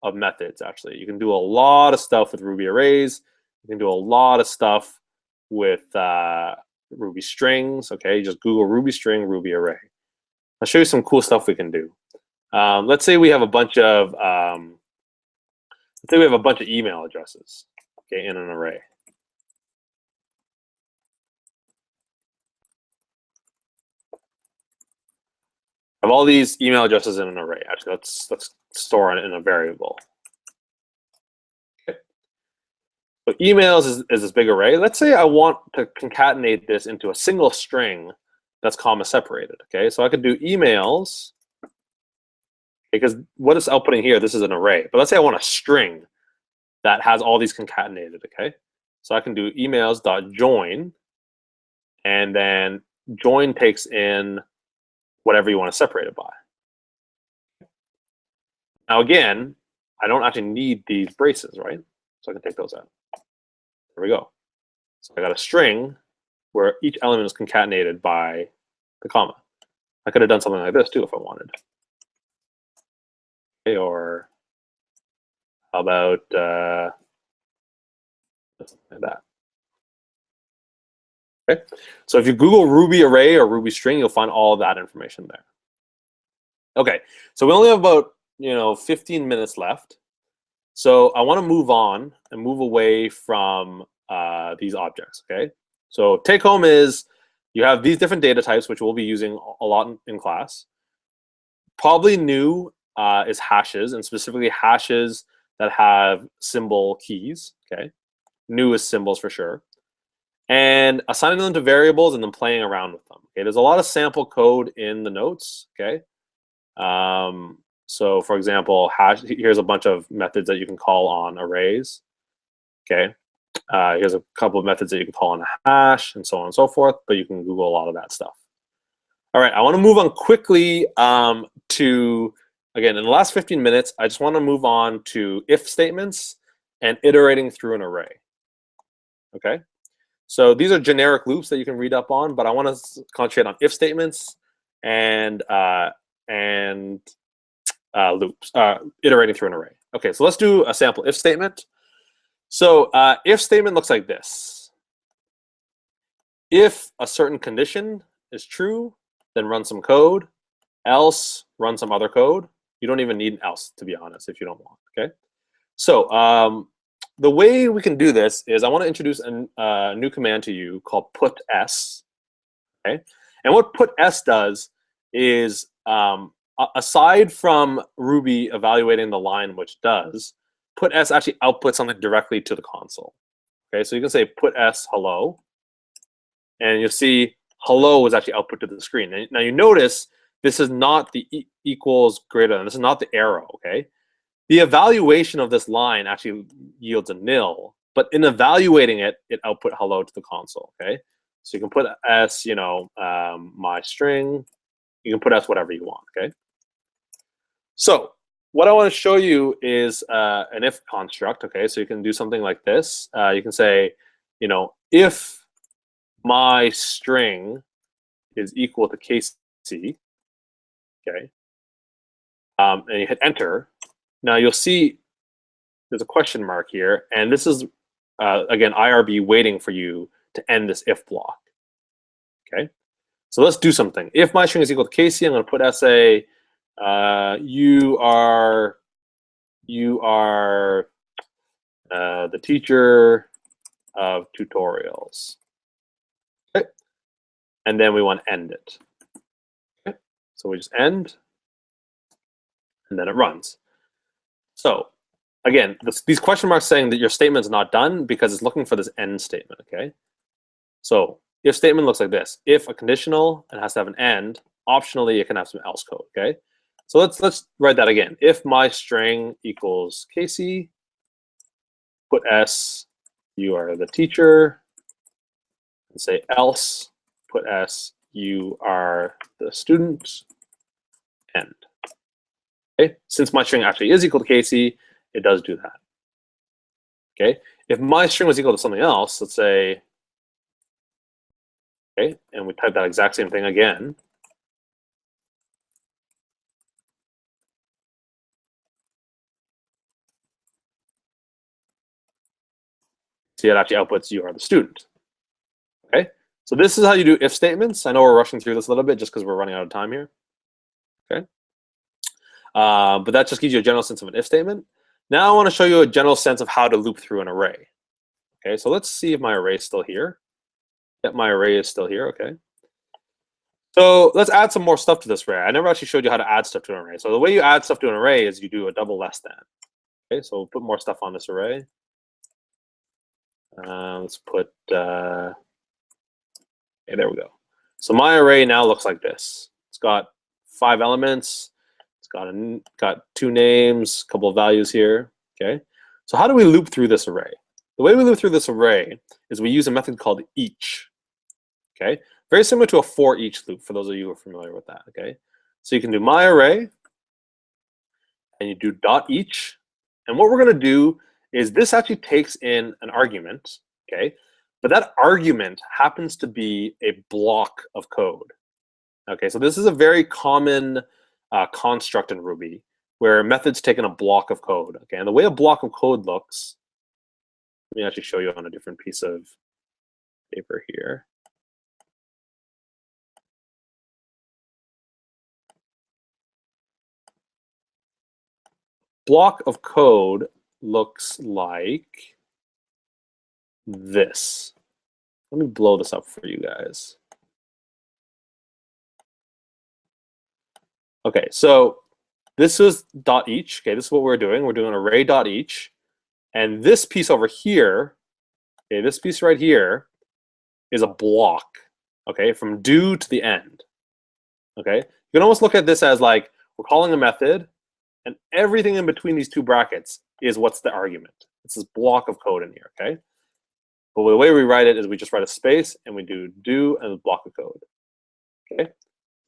of methods, actually. You can do a lot of stuff with Ruby arrays. You can do a lot of stuff with Ruby strings, okay? You just Google Ruby string, Ruby array. I'll show you some cool stuff we can do. Let's say we have a bunch of email addresses, okay, in an array. I have all these email addresses in an array. Actually, let's store it in a variable. Okay. So emails is this big array. Let's say I want to concatenate this into a single string that's comma separated. Okay, so I could do emails, because what it's outputting here, this is an array. But let's say I want a string that has all these concatenated. Okay, so I can do emails.join, and then join takes in whatever you want to separate it by. Now again, I don't actually need these braces, right? So I can take those out. There we go. So I got a string where each element is concatenated by the comma. I could have done something like this too if I wanted. Okay, or how about something like that. Okay, so if you Google Ruby array or Ruby string, you'll find all of that information there. Okay, so we only have about 15 minutes left. So I want to move on and move away from these objects. Okay, so take home is you have these different data types, which we'll be using a lot in class. Probably new is hashes, and specifically hashes that have symbol keys. Okay, new is symbols for sure. And assigning them to variables and then playing around with them. Okay, there's a lot of sample code in the notes. Okay, so for example, here's a bunch of methods that you can call on arrays. Okay, here's a couple of methods that you can call on a hash, and so on and so forth. But you can Google a lot of that stuff. All right, I want to move on quickly to, again, in the last 15 minutes, I just want to move on to if statements and iterating through an array. Okay. So these are generic loops that you can read up on, but I want to concentrate on if statements and loops, iterating through an array. Okay, so let's do a sample if statement. So if statement looks like this. If a certain condition is true, then run some code, else run some other code. You don't even need an else, to be honest, if you don't want, okay? So the way we can do this is I want to introduce a new command to you called putS. Okay, and what putS does is aside from Ruby evaluating the line which does, put s actually outputs something directly to the console. Okay, so you can say put s hello, and you'll see hello is actually output to the screen. And now you notice this is not the equals greater than. This is not the arrow. Okay, the evaluation of this line actually yields a nil, but in evaluating it, it output hello to the console. Okay, so you can put s, my string. You can put s whatever you want. Okay. So what I want to show you is an if construct. Okay, so you can do something like this. You can say, if my string is equal to KC, okay, and you hit enter. Now you'll see there's a question mark here, and this is again IRB waiting for you to end this if block. Okay, so let's do something. If my string is equal to KC, I'm going to put SA. You are the teacher of TutoRails. Okay, and then we want to end it. Okay, so we just end, and then it runs. So again, these question marks saying that your statement is not done because it's looking for this end statement. Okay, so if statement looks like this: if a conditional and has to have an end, optionally it can have some else code. Okay, so let's write that again. If my string equals Casey, put s, you are the teacher, and say else, put s, you are the student, end. Okay, since my string actually is equal to Casey, it does do that. Okay, if my string was equal to something else, let's say, okay, and we type that exact same thing again. See, it actually outputs you are the student. Okay, so this is how you do if statements. I know we're rushing through this a little bit just because we're running out of time here. Okay, but that just gives you a general sense of an if statement. Now I want to show you a general sense of how to loop through an array. Okay, so let's see if my array is still here. Yep, my array is still here. Okay, so let's add some more stuff to this array. I never actually showed you how to add stuff to an array. So the way you add stuff to an array is you do a double less than. Okay, so we'll put more stuff on this array. Let's put, okay, there we go. So my array now looks like this. It's got 5 elements. It's got 2 names, a couple of values here. Okay, so how do we loop through this array? The way we loop through this array is we use a method called each. Okay, very similar to a for each loop for those of you who are familiar with that. Okay, so you can do my array, and you do dot each, and what we're going to do is this actually takes in an argument. Okay, but that argument happens to be a block of code. Okay, so this is a very common construct in Ruby where methods take in a block of code. Okay, and the way a block of code looks, let me actually show you on a different piece of paper here. Block of code looks like this. Let me blow this up for you guys. Okay, so this is dot each. Okay, this is what we're doing. We're doing array dot each. And this piece over here, okay, this piece right here is a block, okay, from do to the end. Okay, you can almost look at this as like we're calling a method, and everything in between these 2 brackets is what's the argument. It's this block of code in here, okay? But the way we write it is we just write a space and we do and a block of code. Okay,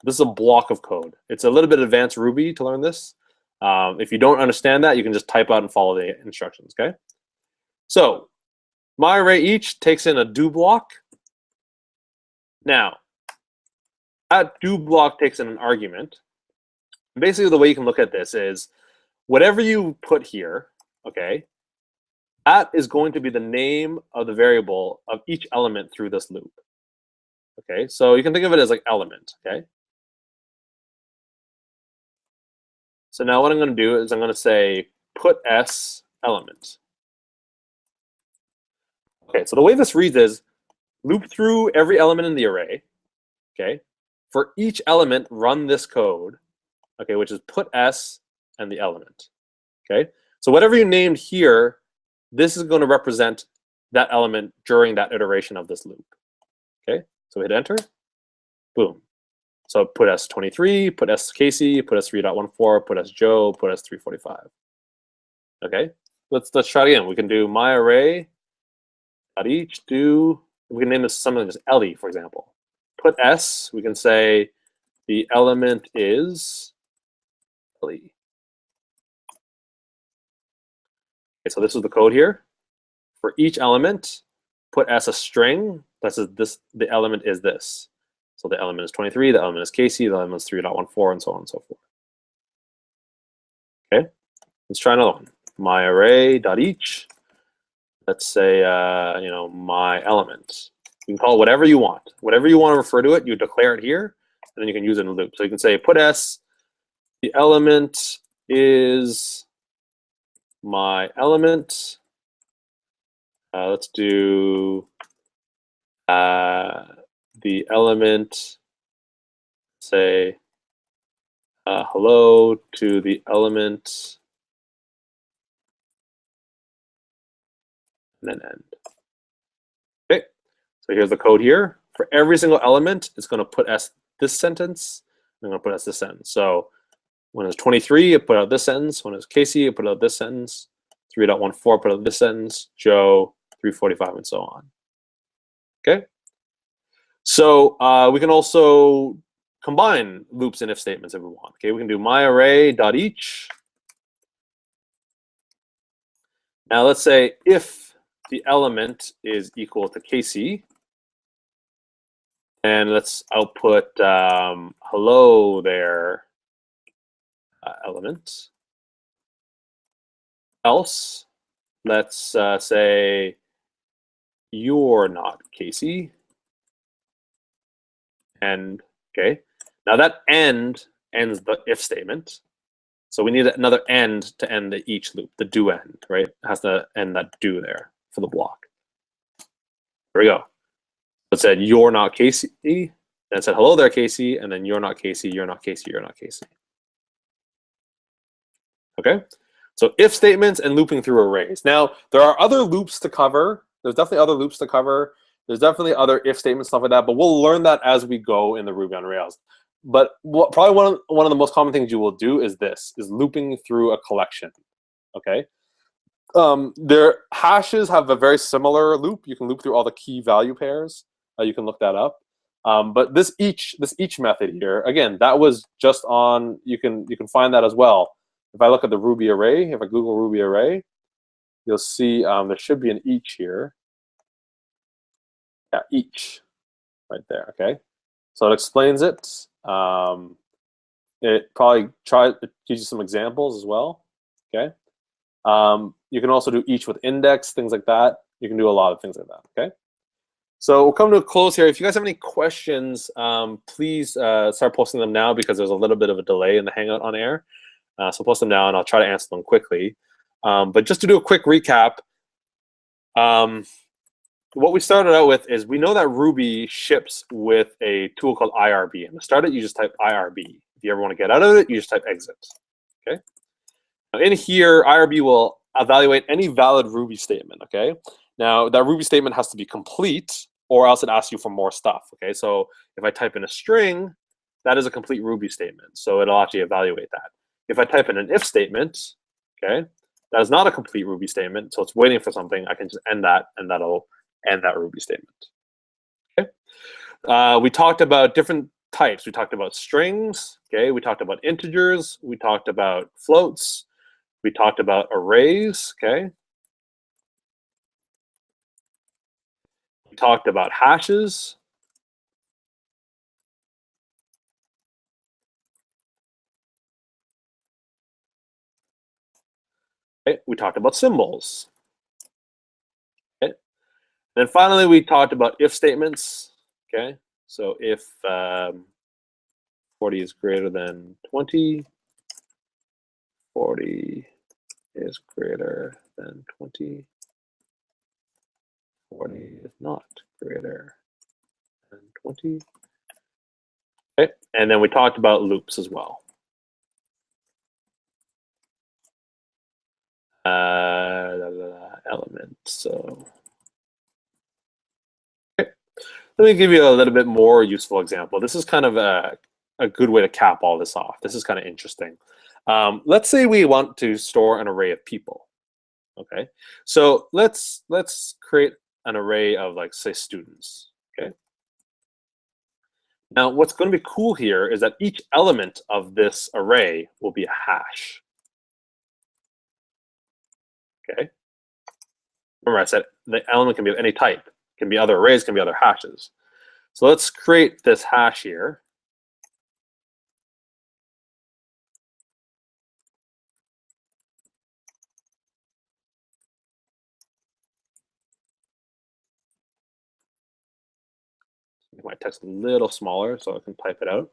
this is a block of code. It's a little bit advanced Ruby to learn this. If you don't understand that, you can just type out and follow the instructions. Okay, so my array each takes in a do block. Now that do block takes in an argument. Basically, the way you can look at this is whatever you put here, okay, that is going to be the name of the variable of each element through this loop. Okay, so you can think of it as like element. Okay, so now what I'm going to do is I'm going to say put s element. Okay, so the way this reads is loop through every element in the array. Okay, for each element, run this code, okay, which is put S and the element. Okay, so whatever you named here, this is going to represent that element during that iteration of this loop. Okay, so hit enter, boom. So put S23, put S Casey, put S3.14, put S Joe, put S345. Okay, let's try it again. We can do my array dot each do. We can name this something just Ellie, for example. Put S. We can say the element is Ellie. Okay, so this is the code here. For each element, put S a string. That says this. The element is this. So the element is 23. The element is Casey. The element is 3.14, and so on and so forth. Okay, let's try another one. My array dot each. Let's say my element. You can call it whatever you want. Whatever you want to refer to it, you declare it here, and then you can use it in a loop. So you can say put S. The element is my element. Let's do the element. Say hello to the element, and then end. Okay, so here's the code here. For every single element, it's going to put S this sentence, and I'm going to put S this sentence. So when it's 23, it put out this sentence. When it's Casey, it put out this sentence. 3.14, put out this sentence. Joe, 345, and so on. Okay, so we can also combine loops and if statements if we want. Okay, we can do my array dot each. Now let's say if the element is equal to Casey, and let's output hello there element. Else, let's say you're not Casey. And okay, now that end ends the if statement. So we need another end to end the each loop, the do end, right? It has to end that do there for the block. There we go. It said you're not Casey, then it said hello there Casey, and then you're not Casey, you're not Casey, you're not Casey. Okay, so if statements and looping through arrays. Now there are other loops to cover. There's definitely other loops to cover. There's definitely other if statements, stuff like that, but we'll learn that as we go in the Ruby on Rails. But probably one of the most common things you will do is this, is looping through a collection, okay? Their hashes have a very similar loop. You can loop through all the key value pairs. You can look that up. But this each method here, again, that was just on, you can find that as well. If I look at the Ruby array, if I Google Ruby array, you'll see there should be an each here. Yeah, each, right there, okay? So it explains it. It probably it gives you some examples as well, okay? You can also do each with index, things like that. You can do a lot of things like that, okay? So we'll come to a close here. If you guys have any questions, please start posting them now because there's a little bit of a delay in the Hangout on air. So post them now and I'll try to answer them quickly. But just to do a quick recap, what we started out with is we know that Ruby ships with a tool called IRB. And to start it, you just type IRB. If you ever want to get out of it, you just type exit. Okay. Now in here, IRB will evaluate any valid Ruby statement. Okay. Now that Ruby statement has to be complete, or else it asks you for more stuff. Okay. So if I type in a string, that is a complete Ruby statement. So it'll actually evaluate that. If I type in an if statement, okay, that is not a complete Ruby statement. So it's waiting for something. I can just end that, and that'll end that Ruby statement. Okay. We talked about different types. We talked about strings. Okay. We talked about integers. We talked about floats. We talked about arrays. Okay. We talked about hashes. Okay. We talked about symbols. Okay. Then finally, we talked about if statements. Okay. So if 40 is greater than 20, 40 is greater than 20, 40 is not greater than 20. Okay. And then we talked about loops as well. element. So okay. Let me give you a little bit more useful example. This is kind of a good way to cap all this off. This is kind of interesting. Let's say we want to store an array of people. Okay, so let's create an array of, like, say, students. Okay. Now, what's going to be cool here is that each element of this array will be a hash. Okay. Remember, I said the element can be of any type. It can be other arrays, can be other hashes. So let's create this hash here. Make my text a little smaller so I can type it out.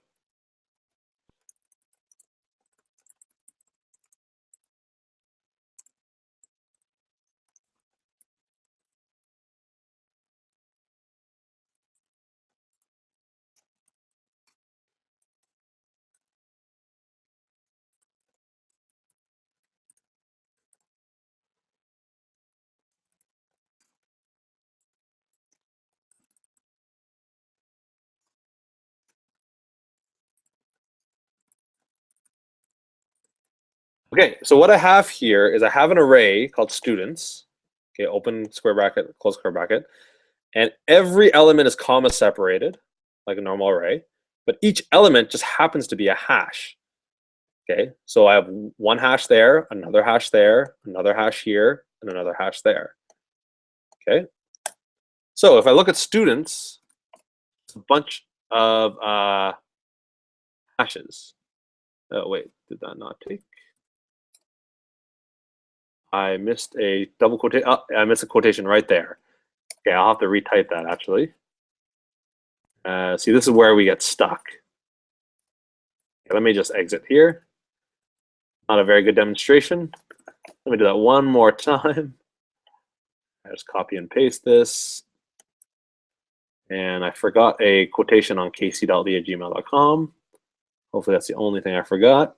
Okay, so what I have here is I have an array called students. Okay, open square bracket, close square bracket. And every element is comma separated, like a normal array. But each element just happens to be a hash. Okay, so I have one hash there, another hash there, another hash here, and another hash there. Okay, so if I look at students, it's a bunch of hashes. Oh, wait, did that not take? I missed a double quotation. Oh, I missed a quotation right there. Okay, I'll have to retype that actually. See, this is where we get stuck. Okay, let me just exit here. Not a very good demonstration. Let me do that one more time. I just copy and paste this. And I forgot a quotation on casey.lee@gmail.com. Hopefully that's the only thing I forgot.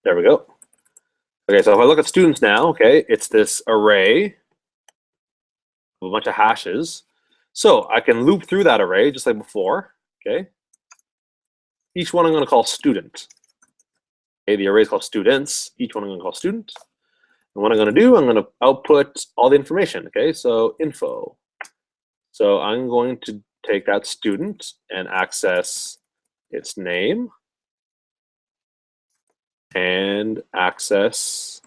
There we go. Okay, so if I look at students now, okay, it's this array of a bunch of hashes. So I can loop through that array just like before, okay? Each one I'm going to call student. Okay, the array is called students. Each one I'm going to call student. And what I'm going to do, I'm going to output all the information, okay? So info. So I'm going to take that student and access its name and access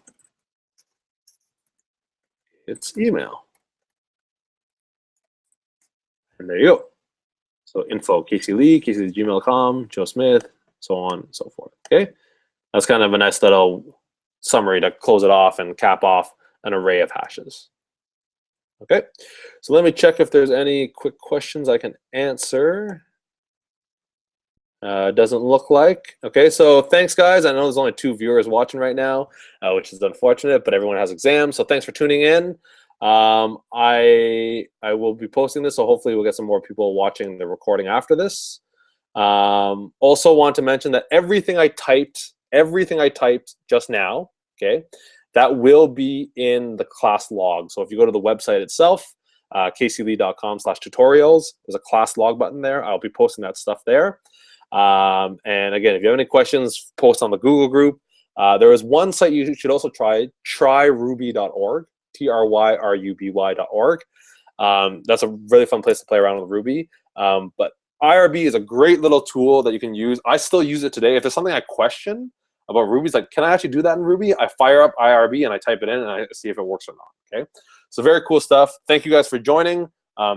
its email. And there you go. So info, Casey Lee, casey@gmail.com, Joe Smith, so on and so forth. Okay, that's kind of a nice little summary to close it off and cap off an array of hashes. Okay, so let me check if there's any quick questions I can answer. Doesn't look like. Okay, so thanks, guys. I know there's only 2 viewers watching right now, which is unfortunate, but everyone has exams, so thanks for tuning in. I will be posting this, so hopefully we'll get some more people watching the recording after this. Also want to mention that everything I typed just now, okay, that will be in the class log. So if you go to the website itself, caseylee.com/tutorials, there's a class log button there. I'll be posting that stuff there. And again, if you have any questions, post on the Google group. There is one site you should also try, tryruby.org, tryruby.org. That's a really fun place to play around with Ruby. But IRB is a great little tool that you can use. I still use it today. If there's something I question about Ruby, it's like, can I actually do that in Ruby? I fire up IRB and I type it in and I see if it works or not. Okay, so very cool stuff. Thank you guys for joining.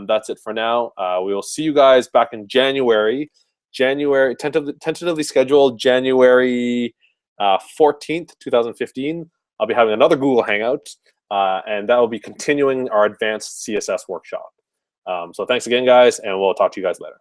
That's it for now. We will see you guys back in January. Tentatively scheduled January 14th, 2015. I'll be having another Google Hangout, and that will be continuing our advanced CSS workshop. So thanks again, guys, and we'll talk to you guys later.